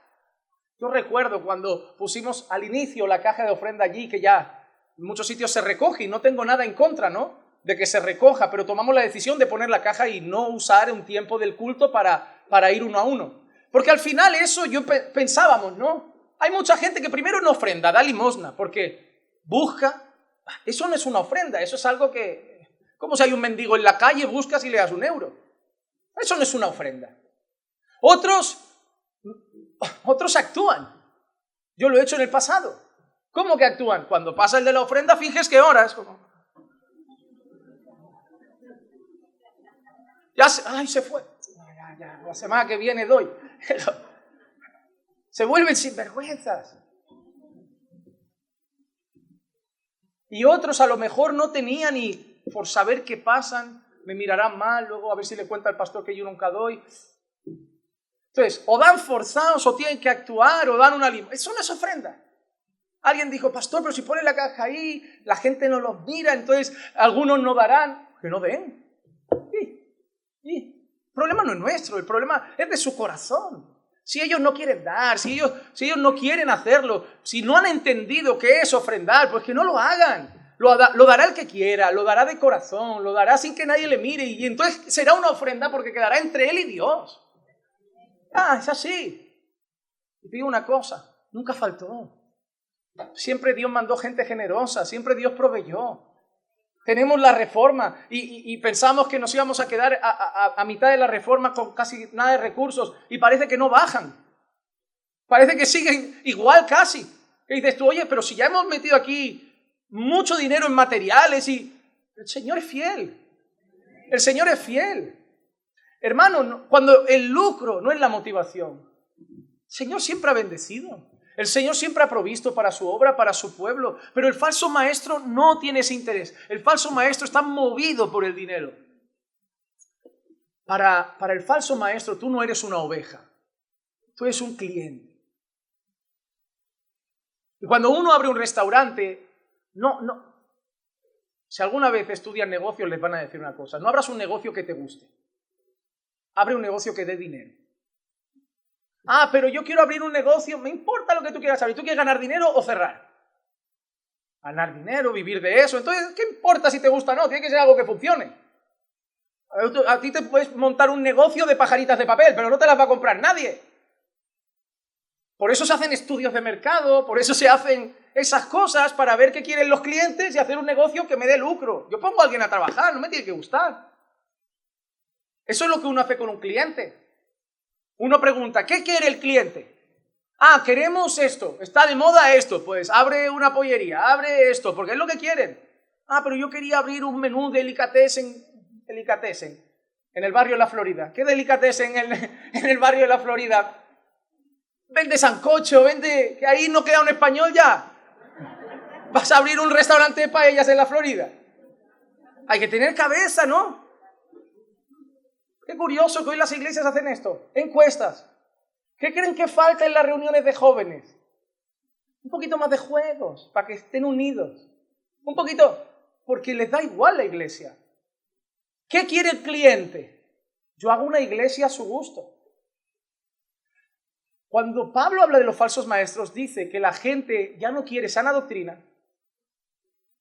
Yo recuerdo cuando pusimos al inicio la caja de ofrenda allí, que ya en muchos sitios se recoge y no tengo nada en contra, ¿no? De que se recoja, pero tomamos la decisión de poner la caja y no usar un tiempo del culto para ir uno a uno. Porque al final eso pensábamos, ¿no? Hay mucha gente que primero no ofrenda, da limosna, porque busca. Eso no es una ofrenda, eso es algo que Como si hay un mendigo en la calle, buscas y le das €1. Eso no es una ofrenda. Otros actúan. Yo lo he hecho en el pasado. ¿Cómo que actúan? Cuando pasa el de la ofrenda, finges que oras. Se fue. Ya, la semana que viene doy. Se vuelven sinvergüenzas. Y otros a lo mejor no tenían y por saber qué pasan, me mirarán mal, luego a ver si le cuenta al pastor que yo nunca doy. Entonces, o dan forzados, o tienen que actuar, o dan una limosna. Eso no es ofrenda. Alguien dijo, pastor, pero si ponen la caja ahí, la gente no los mira, entonces algunos no darán. Que no den. El problema no es nuestro, el problema es de su corazón. Si ellos no quieren dar, si ellos no quieren hacerlo, si no han entendido qué es ofrendar, pues que no lo hagan. Lo dará el que quiera, lo dará de corazón, lo dará sin que nadie le mire y entonces será una ofrenda porque quedará entre él y Dios. Es así. Y te digo una cosa, nunca faltó. Siempre Dios mandó gente generosa, siempre Dios proveyó. Tenemos la reforma y pensamos que nos íbamos a quedar a mitad de la reforma con casi nada de recursos y parece que no bajan. Parece que siguen igual casi. Y dices tú, oye, pero si ya hemos metido aquí mucho dinero en materiales y el Señor es fiel. El Señor es fiel. Hermano, cuando el lucro no es la motivación, el Señor siempre ha bendecido. El Señor siempre ha provisto para su obra, para su pueblo, pero el falso maestro no tiene ese interés. El falso maestro está movido por el dinero. Para el falso maestro tú no eres una oveja, tú eres un cliente. Y cuando uno abre un restaurante, si alguna vez estudian negocios les van a decir una cosa, no abras un negocio que te guste, abre un negocio que dé dinero. Pero yo quiero abrir un negocio, me importa lo que tú quieras abrir. ¿Tú quieres ganar dinero o cerrar? Ganar dinero, vivir de eso. Entonces, ¿qué importa si te gusta o no? Tiene que ser algo que funcione. A ti te puedes montar un negocio de pajaritas de papel, pero no te las va a comprar nadie. Por eso se hacen estudios de mercado, por eso se hacen esas cosas para ver qué quieren los clientes y hacer un negocio que me dé lucro. Yo pongo a alguien a trabajar, no me tiene que gustar. Eso es lo que uno hace con un cliente. Uno pregunta, ¿qué quiere el cliente? Queremos esto, está de moda esto, pues abre una pollería, abre esto, porque es lo que quieren. Pero yo quería abrir un menú delicatessen en el barrio de la Florida. ¿Qué delicatessen en el barrio de la Florida? Vende sancocho, que ahí no queda un español ya. ¿Vas a abrir un restaurante de paellas en la Florida? Hay que tener cabeza, ¿no? Qué curioso que hoy las iglesias hacen esto. Encuestas. ¿Qué creen que falta en las reuniones de jóvenes? Un poquito más de juegos, para que estén unidos. Un poquito, porque les da igual la iglesia. ¿Qué quiere el cliente? Yo hago una iglesia a su gusto. Cuando Pablo habla de los falsos maestros, dice que la gente ya no quiere sana doctrina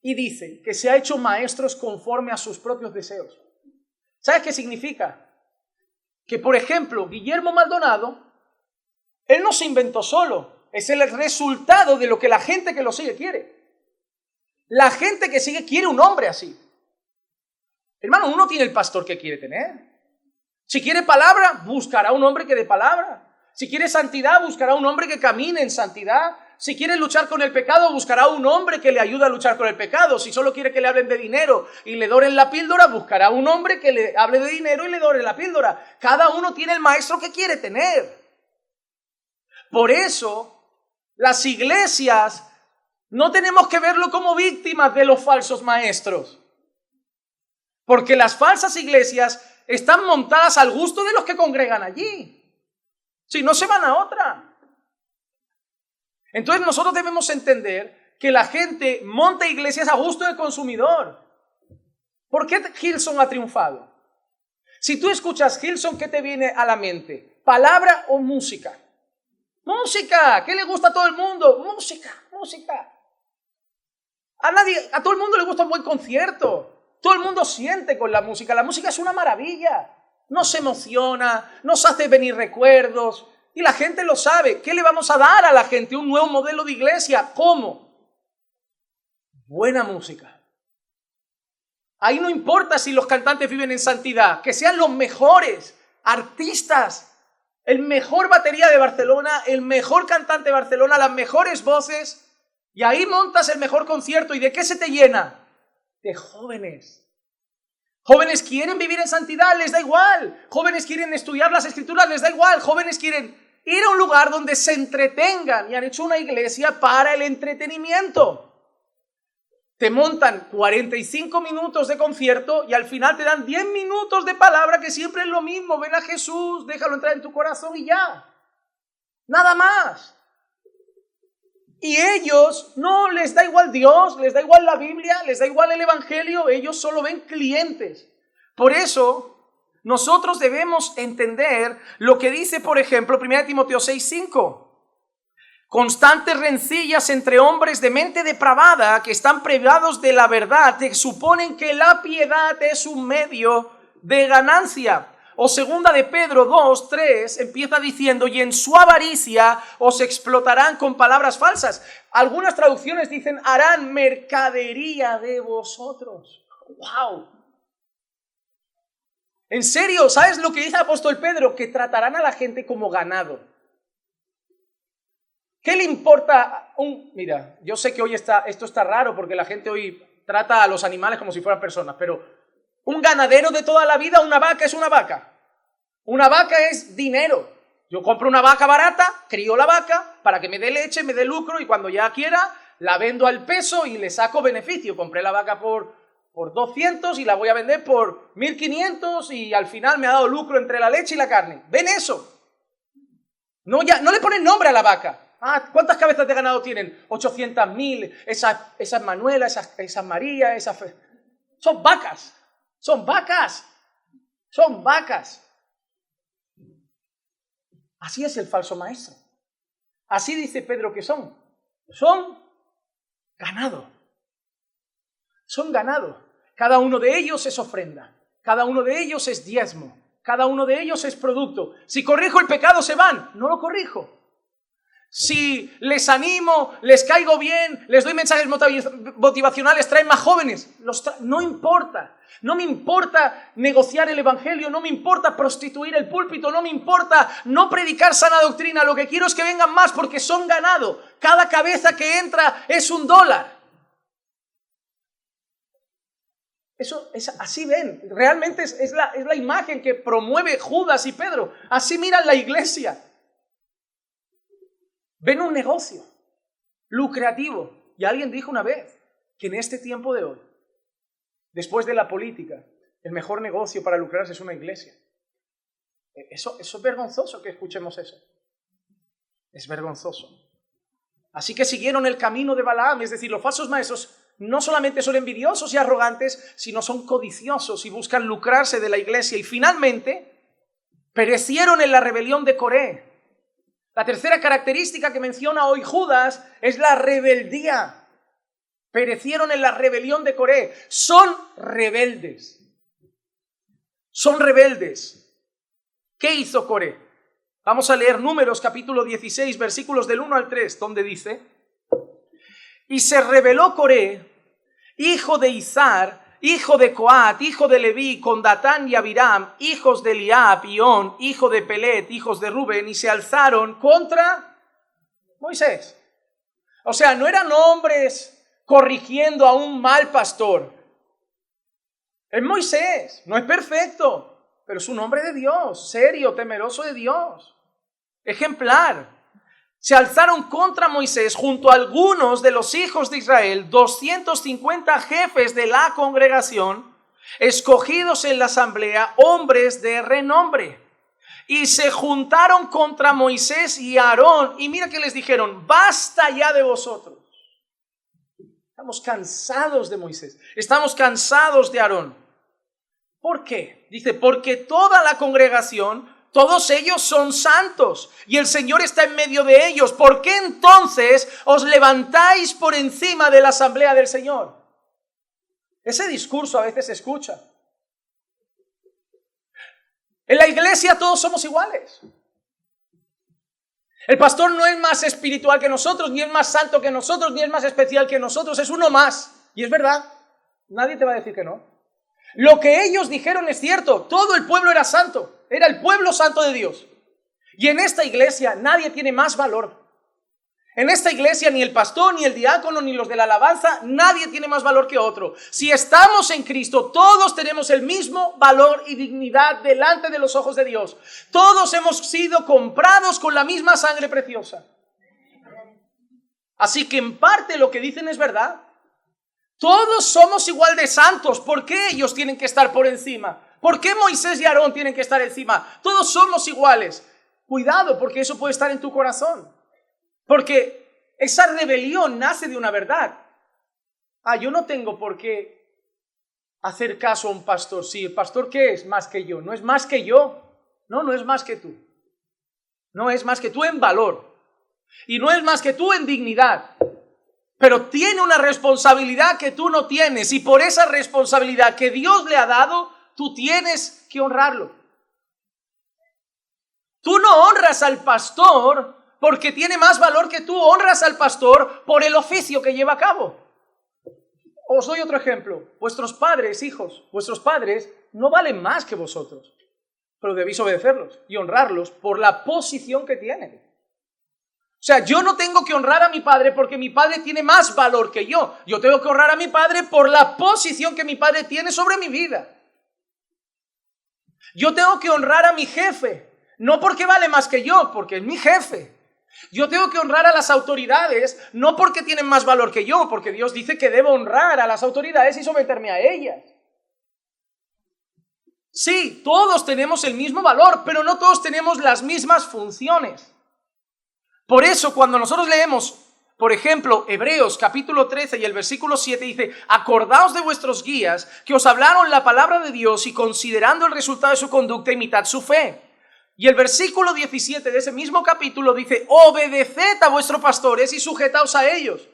y dice que se ha hecho maestros conforme a sus propios deseos. ¿Sabes qué significa? Que, por ejemplo, Guillermo Maldonado, él no se inventó solo, es el resultado de lo que la gente que lo sigue quiere. La gente que sigue quiere un hombre así. Hermano, uno tiene el pastor que quiere tener. Si quiere palabra, buscará un hombre que dé palabra. Si quiere santidad, buscará un hombre que camine en santidad. Si quiere luchar con el pecado, buscará un hombre que le ayude a luchar con el pecado. Si solo quiere que le hablen de dinero y le doren la píldora, buscará un hombre que le hable de dinero y le dore la píldora. Cada uno tiene el maestro que quiere tener. Por eso, las iglesias no tenemos que verlo como víctimas de los falsos maestros. Porque las falsas iglesias están montadas al gusto de los que congregan allí. Si no, se van a otra. Entonces nosotros debemos entender que la gente monta iglesias a gusto del consumidor. ¿Por qué Hillsong ha triunfado? Si tú escuchas Hillsong, ¿qué te viene a la mente? ¿Palabra o música? ¡Música! ¿Qué le gusta a todo el mundo? Música. A todo el mundo le gusta un buen concierto. Todo el mundo siente con la música. La música es una maravilla. Nos emociona, nos hace venir recuerdos. Y la gente lo sabe. ¿Qué le vamos a dar a la gente? Un nuevo modelo de iglesia. ¿Cómo? Buena música. Ahí no importa si los cantantes viven en santidad, que sean los mejores artistas, el mejor batería de Barcelona, el mejor cantante de Barcelona, las mejores voces, y ahí montas el mejor concierto. ¿Y de qué se te llena? De jóvenes. Jóvenes quieren vivir en santidad, les da igual. Jóvenes quieren estudiar las Escrituras, les da igual. Jóvenes quieren ir a un lugar donde se entretengan y han hecho una iglesia para el entretenimiento. Te montan 45 minutos de concierto y al final te dan 10 minutos de palabra, que siempre es lo mismo. Ven a Jesús, déjalo entrar en tu corazón y ya. Nada más. Y ellos no les da igual Dios, les da igual la Biblia, les da igual el Evangelio, ellos solo ven clientes. Por eso, nosotros debemos entender lo que dice, por ejemplo, 1 Timoteo 6:5. Constantes rencillas entre hombres de mente depravada que están privados de la verdad, que suponen que la piedad es un medio de ganancia. O 2 de Pedro 2:3 empieza diciendo, y en su avaricia os explotarán con palabras falsas. Algunas traducciones dicen, harán mercadería de vosotros. ¡Wow! En serio, ¿sabes lo que dice el apóstol Pedro? Que tratarán a la gente como ganado. ¿Qué le importa Mira, yo sé que hoy esto está raro porque la gente hoy trata a los animales como si fueran personas, pero un ganadero de toda la vida, una vaca es una vaca. Una vaca es dinero. Yo compro una vaca barata, crío la vaca para que me dé leche, me dé lucro y cuando ya quiera la vendo al peso y le saco beneficio. Compré la vaca por 200 y la voy a vender por 1.500 y al final me ha dado lucro entre la leche y la carne. ¿Ven eso? No le ponen nombre a la vaca. ¿Cuántas cabezas de ganado tienen? 800.000, esas Manuela, esas María, son vacas, son vacas, son vacas. Así es el falso maestro. Así dice Pedro que son ganado. Son ganado. Cada uno de ellos es ofrenda, cada uno de ellos es diezmo, cada uno de ellos es producto. Si corrijo el pecado se van, no lo corrijo. Si les animo, les caigo bien, les doy mensajes motivacionales, traen más jóvenes, no importa. No me importa negociar el evangelio, no me importa prostituir el púlpito, no me importa no predicar sana doctrina. Lo que quiero es que vengan más porque son ganado. Cada cabeza que entra es $1. Eso es, así ven, realmente es la imagen que promueve Judas y Pedro. Así miran la iglesia. Ven un negocio lucrativo. Y alguien dijo una vez que en este tiempo de hoy, después de la política, el mejor negocio para lucrarse es una iglesia. Eso es vergonzoso que escuchemos eso. Es vergonzoso. Así que siguieron el camino de Balaam, es decir, los falsos maestros no solamente son envidiosos y arrogantes, sino son codiciosos y buscan lucrarse de la iglesia. Y finalmente, perecieron en la rebelión de Coré. La tercera característica que menciona hoy Judas es la rebeldía. Perecieron en la rebelión de Coré. Son rebeldes. Son rebeldes. ¿Qué hizo Coré? Vamos a leer Números capítulo 16, versículos del 1 al 3, donde dice: y se rebeló Coré, hijo de Izar, hijo de Coat, hijo de Leví, con Datán y Abiram, hijos de Eliab y On, hijo de Pelet, hijos de Rubén, y se alzaron contra Moisés. O sea, no eran hombres corrigiendo a un mal pastor. Es Moisés, no es perfecto, pero es un hombre de Dios, serio, temeroso de Dios, ejemplar. Se alzaron contra Moisés junto a algunos de los hijos de Israel, 250 jefes de la congregación, escogidos en la asamblea, hombres de renombre. Y se juntaron contra Moisés y Aarón, y mira que les dijeron: basta ya de vosotros. Estamos cansados de Moisés, estamos cansados de Aarón. ¿Por qué? Dice, porque toda la congregación, todos ellos son santos y el Señor está en medio de ellos. ¿Por qué entonces os levantáis por encima de la asamblea del Señor? Ese discurso a veces se escucha. En la iglesia todos somos iguales. El pastor no es más espiritual que nosotros, ni es más santo que nosotros, ni es más especial que nosotros. Es uno más. Y es verdad. Nadie te va a decir que no. Lo que ellos dijeron es cierto, todo el pueblo era santo, era el pueblo santo de Dios. Y en esta iglesia nadie tiene más valor. En esta iglesia ni el pastor, ni el diácono, ni los de la alabanza, nadie tiene más valor que otro. Si estamos en Cristo, todos tenemos el mismo valor y dignidad delante de los ojos de Dios. Todos hemos sido comprados con la misma sangre preciosa. Así que en parte lo que dicen es verdad. Todos somos igual de santos. ¿Por qué ellos tienen que estar por encima? ¿Por qué Moisés y Aarón tienen que estar encima? Todos somos iguales. Cuidado, porque eso puede estar en tu corazón. Porque esa rebelión nace de una verdad. Yo no tengo por qué hacer caso a un pastor. Sí, ¿el pastor qué es? Más que yo. No es más que yo. No es más que tú. No es más que tú en valor. Y no es más que tú en dignidad. Pero tiene una responsabilidad que tú no tienes. Y por esa responsabilidad que Dios le ha dado, tú tienes que honrarlo. Tú no honras al pastor porque tiene más valor que tú, honras al pastor por el oficio que lleva a cabo. Os doy otro ejemplo. Vuestros padres, hijos, vuestros padres no valen más que vosotros, pero debéis obedecerlos y honrarlos por la posición que tienen. O sea, yo no tengo que honrar a mi padre porque mi padre tiene más valor que yo. Yo tengo que honrar a mi padre por la posición que mi padre tiene sobre mi vida. Yo tengo que honrar a mi jefe, no porque vale más que yo, porque es mi jefe. Yo tengo que honrar a las autoridades, no porque tienen más valor que yo, porque Dios dice que debo honrar a las autoridades y someterme a ellas. Sí, todos tenemos el mismo valor, pero no todos tenemos las mismas funciones. Por eso, cuando nosotros leemos, por ejemplo, Hebreos capítulo 13 y el versículo 7 dice: acordaos de vuestros guías que os hablaron la palabra de Dios y considerando el resultado de su conducta, imitad su fe. Y el versículo 17 de ese mismo capítulo dice: obedeced a vuestros pastores y sujetaos a ellos.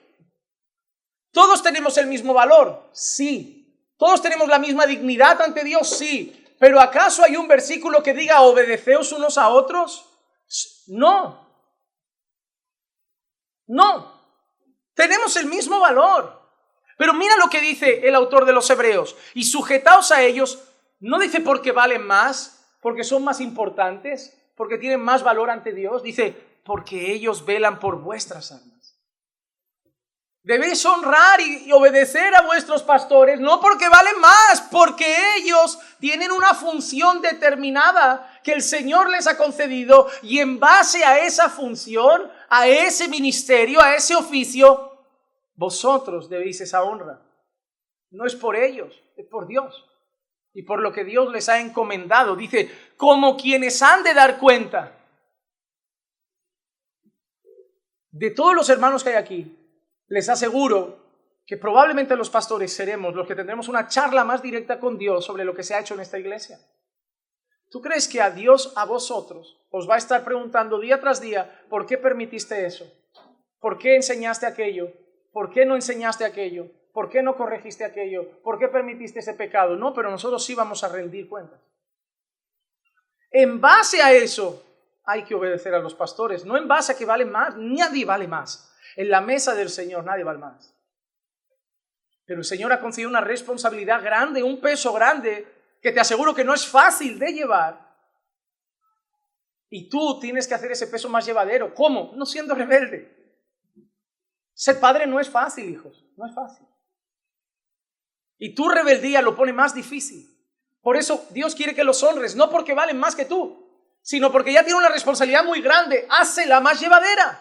¿Todos tenemos el mismo valor? Sí. ¿Todos tenemos la misma dignidad ante Dios? Sí. ¿Pero acaso hay un versículo que diga obedeceos unos a otros? No. No. Tenemos el mismo valor. Pero mira lo que dice el autor de los Hebreos: y sujetaos a ellos. No dice porque valen más, porque son más importantes, porque tienen más valor ante Dios. Dice, porque ellos velan por vuestras almas. Debéis honrar y obedecer a vuestros pastores, no porque valen más, porque ellos tienen una función determinada que el Señor les ha concedido, y en base a esa función, a ese ministerio, a ese oficio, vosotros debéis esa honra. No es por ellos, es por Dios. Y por lo que Dios les ha encomendado. Dice, como quienes han de dar cuenta. De todos los hermanos que hay aquí, les aseguro que probablemente los pastores seremos los que tendremos una charla más directa con Dios sobre lo que se ha hecho en esta iglesia. ¿Tú crees que a Dios, a vosotros, os va a estar preguntando día tras día, ¿por qué permitiste eso? ¿Por qué enseñaste aquello? ¿Por qué no enseñaste aquello? ¿Por qué no corregiste aquello? ¿Por qué permitiste ese pecado? No, pero nosotros sí vamos a rendir cuentas. En base a eso hay que obedecer a los pastores, no en base a que valen más, nadie vale más. En la mesa del Señor nadie vale más. Pero el Señor ha concedido una responsabilidad grande, un peso grande, que te aseguro que no es fácil de llevar. Y tú tienes que hacer ese peso más llevadero. ¿Cómo? No siendo rebelde. Ser padre no es fácil, hijos, no es fácil. Y tu rebeldía lo pone más difícil. Por eso Dios quiere que los honres, no porque valen más que tú, sino porque ya tiene una responsabilidad muy grande. Hácela más llevadera.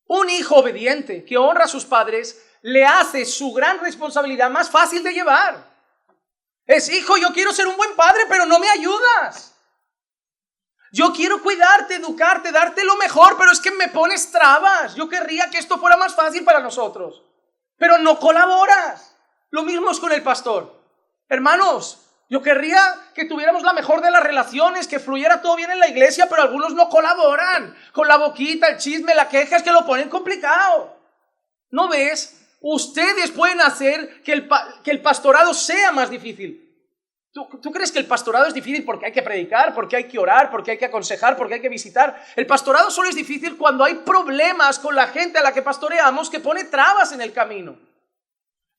Un hijo obediente que honra a sus padres le hace su gran responsabilidad más fácil de llevar. Es: hijo, yo quiero ser un buen padre, pero no me ayudas. Yo quiero cuidarte, educarte, darte lo mejor, pero es que me pones trabas. Yo querría que esto fuera más fácil para nosotros, pero no colaboras. Lo mismo es con el pastor. Hermanos, yo querría que tuviéramos la mejor de las relaciones, que fluyera todo bien en la iglesia, pero algunos no colaboran. Con la boquita, el chisme, la queja, es que lo ponen complicado. ¿No ves? Ustedes pueden hacer que el pastorado sea más difícil. ¿Tú crees que el pastorado es difícil porque hay que predicar, porque hay que orar, porque hay que aconsejar, porque hay que visitar? El pastorado solo es difícil cuando hay problemas con la gente a la que pastoreamos que pone trabas en el camino.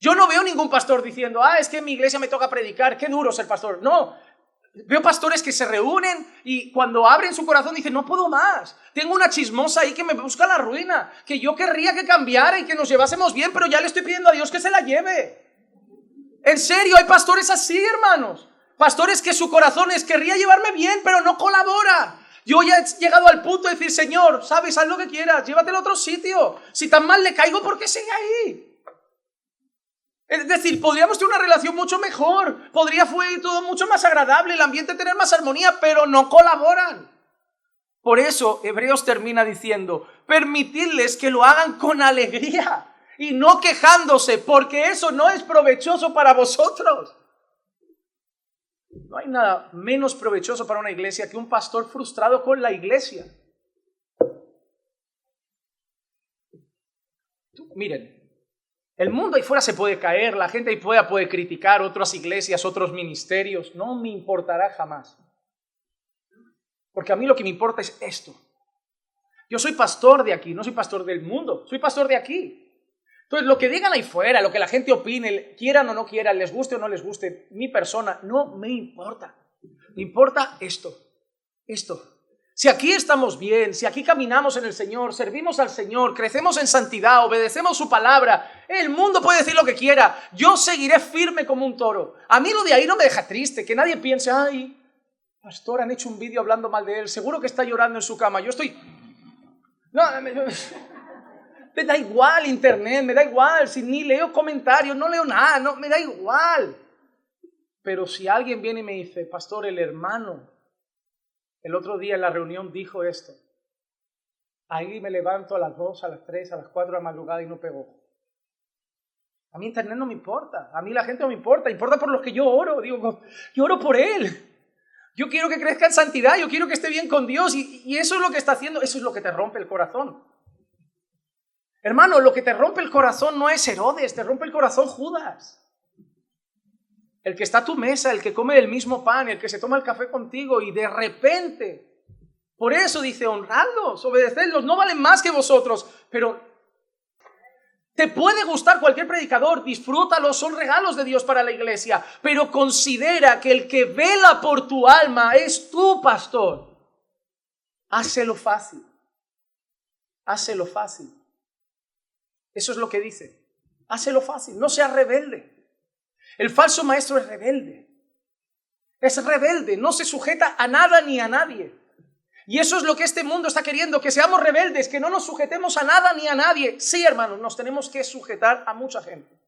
Yo no veo ningún pastor diciendo, es que en mi iglesia me toca predicar, qué duro ser pastor. No, veo pastores que se reúnen y cuando abren su corazón dicen, no puedo más. Tengo una chismosa ahí que me busca la ruina, que yo querría que cambiara y que nos llevásemos bien, pero ya le estoy pidiendo a Dios que se la lleve. En serio, hay pastores así, hermanos. Pastores que su corazón es, querría llevarme bien, pero no colabora. Yo ya he llegado al punto de decir, Señor, sabes, haz lo que quieras, llévatelo a otro sitio. Si tan mal le caigo, ¿por qué sigue ahí? Es decir, podríamos tener una relación mucho mejor, podría fue todo mucho más agradable, el ambiente tener más armonía, pero no colaboran. Por eso Hebreos termina diciendo, permitidles que lo hagan con alegría y no quejándose, porque eso no es provechoso para vosotros. No hay nada menos provechoso para una iglesia que un pastor frustrado con la iglesia. Miren, el mundo ahí fuera se puede caer, la gente ahí fuera puede criticar otras iglesias, otros ministerios. No me importará jamás. Porque a mí lo que me importa es esto. Yo soy pastor de aquí, no soy pastor del mundo, soy pastor de aquí. Entonces, lo que digan ahí fuera, lo que la gente opine, quieran o no quieran, les guste o no les guste, mi persona, no me importa. Me importa esto. Si aquí estamos bien, si aquí caminamos en el Señor, servimos al Señor, crecemos en santidad, obedecemos su palabra, el mundo puede decir lo que quiera, yo seguiré firme como un toro. A mí lo de ahí no me deja triste, que nadie piense, ay, pastor, han hecho un vídeo hablando mal de él, seguro que está llorando en su cama, yo estoy... No, me da igual internet, me da igual, si ni leo comentarios, no leo nada, no, me da igual. Pero si alguien viene y me dice, pastor, el hermano, el otro día en la reunión dijo esto, ahí me levanto a las 2, a las 3, a las 4 de la madrugada y no pegó. A mí internet no me importa, a mí la gente no me importa por los que yo oro, digo, yo oro por él. Yo quiero que crezca en santidad, yo quiero que esté bien con Dios y eso es lo que está haciendo, eso es lo que te rompe el corazón. Hermano, lo que te rompe el corazón no es Herodes, te rompe el corazón Judas. El que está a tu mesa, el que come el mismo pan, el que se toma el café contigo y de repente, por eso dice, honradlos, obedecedlos, no valen más que vosotros, pero te puede gustar cualquier predicador, disfrútalo, son regalos de Dios para la iglesia, pero considera que el que vela por tu alma es tu pastor. Hácelo fácil, hácelo fácil. Eso es lo que dice. Hácelo fácil, no seas rebelde. El falso maestro es rebelde. Es rebelde, no se sujeta a nada ni a nadie. Y eso es lo que este mundo está queriendo, que seamos rebeldes, que no nos sujetemos a nada ni a nadie. Sí, hermanos, nos tenemos que sujetar a mucha gente.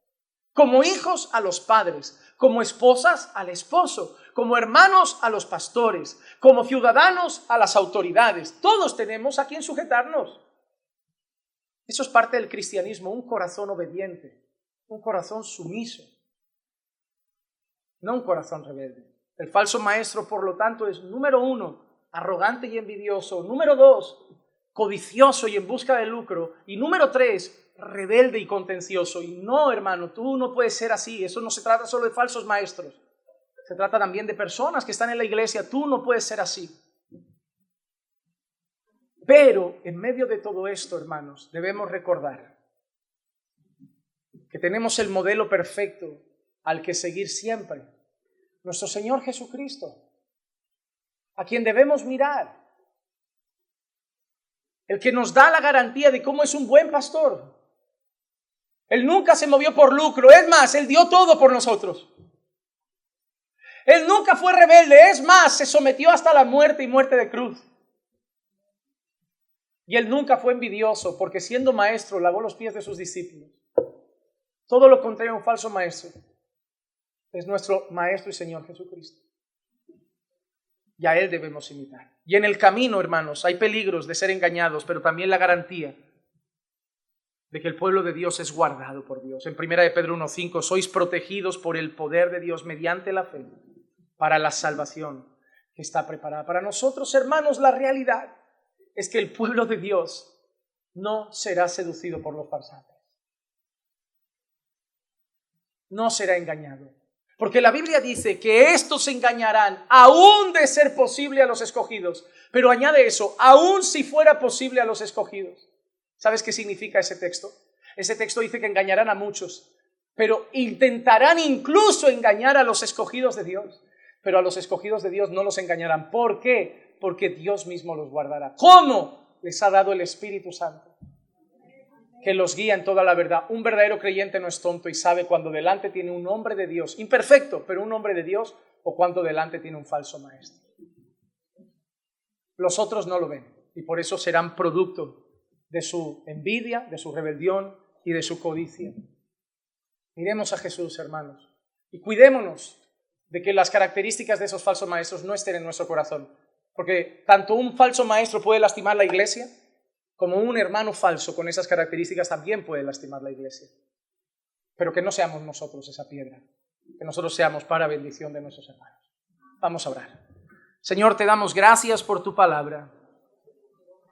Como hijos a los padres, como esposas al esposo, como hermanos a los pastores, como ciudadanos a las autoridades. Todos tenemos a quien sujetarnos. Eso es parte del cristianismo, un corazón obediente, un corazón sumiso, no un corazón rebelde. El falso maestro, por lo tanto, es número 1, arrogante y envidioso, número 2, codicioso y en busca de lucro, y número 3, rebelde y contencioso. Y no, hermano, tú no puedes ser así, eso no se trata solo de falsos maestros, se trata también de personas que están en la iglesia, tú no puedes ser así. Pero en medio de todo esto, hermanos, debemos recordar que tenemos el modelo perfecto al que seguir siempre. Nuestro Señor Jesucristo, a quien debemos mirar. El que nos da la garantía de cómo es un buen pastor. Él nunca se movió por lucro, es más, Él dio todo por nosotros. Él nunca fue rebelde, es más, se sometió hasta la muerte y muerte de cruz. Y Él nunca fue envidioso, porque siendo maestro lavó los pies de sus discípulos. Todo lo contrario a un falso maestro es nuestro Maestro y Señor Jesucristo. Y a Él debemos imitar. Y en el camino, hermanos, hay peligros de ser engañados, pero también la garantía de que el pueblo de Dios es guardado por Dios. En 1 de Pedro 1:5, sois protegidos por el poder de Dios mediante la fe para la salvación que está preparada para nosotros. Hermanos, la realidad es que el pueblo de Dios no será seducido por los farsantes. No será engañado. Porque la Biblia dice que estos se engañarán, aún de ser posible a los escogidos. Pero añade eso, aún si fuera posible a los escogidos. ¿Sabes qué significa ese texto? Ese texto dice que engañarán a muchos, pero intentarán incluso engañar a los escogidos de Dios. Pero a los escogidos de Dios no los engañarán. ¿Por qué? Porque Dios mismo los guardará. ¿Cómo? Les ha dado el Espíritu Santo, que los guía en toda la verdad. Un verdadero creyente no es tonto y sabe cuando delante tiene un hombre de Dios, imperfecto, pero un hombre de Dios, o cuando delante tiene un falso maestro. Los otros no lo ven y por eso serán producto de su envidia, de su rebelión y de su codicia. Miremos a Jesús, hermanos, y cuidémonos de que las características de esos falsos maestros no estén en nuestro corazón. Porque tanto un falso maestro puede lastimar la iglesia, como un hermano falso con esas características también puede lastimar la iglesia. Pero que no seamos nosotros esa piedra, que nosotros seamos para bendición de nuestros hermanos. Vamos a orar. Señor, te damos gracias por tu palabra,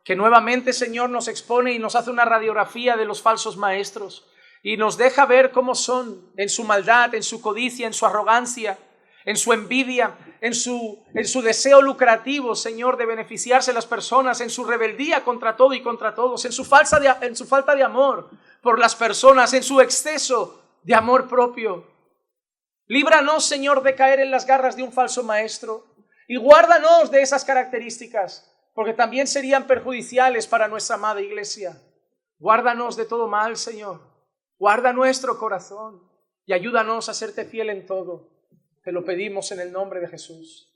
que nuevamente, Señor, nos expone y nos hace una radiografía de los falsos maestros y nos deja ver cómo son en su maldad, en su codicia, en su arrogancia, en su envidia, en su deseo lucrativo, Señor, de beneficiarse a las personas, en su rebeldía contra todo y contra todos, en su falta de amor por las personas, en su exceso de amor propio. Líbranos, Señor, de caer en las garras de un falso maestro y guárdanos de esas características, porque también serían perjudiciales para nuestra amada iglesia. Guárdanos de todo mal, Señor. Guarda nuestro corazón y ayúdanos a serte fiel en todo. Te lo pedimos en el nombre de Jesús.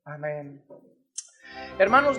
Amén. Hermanos,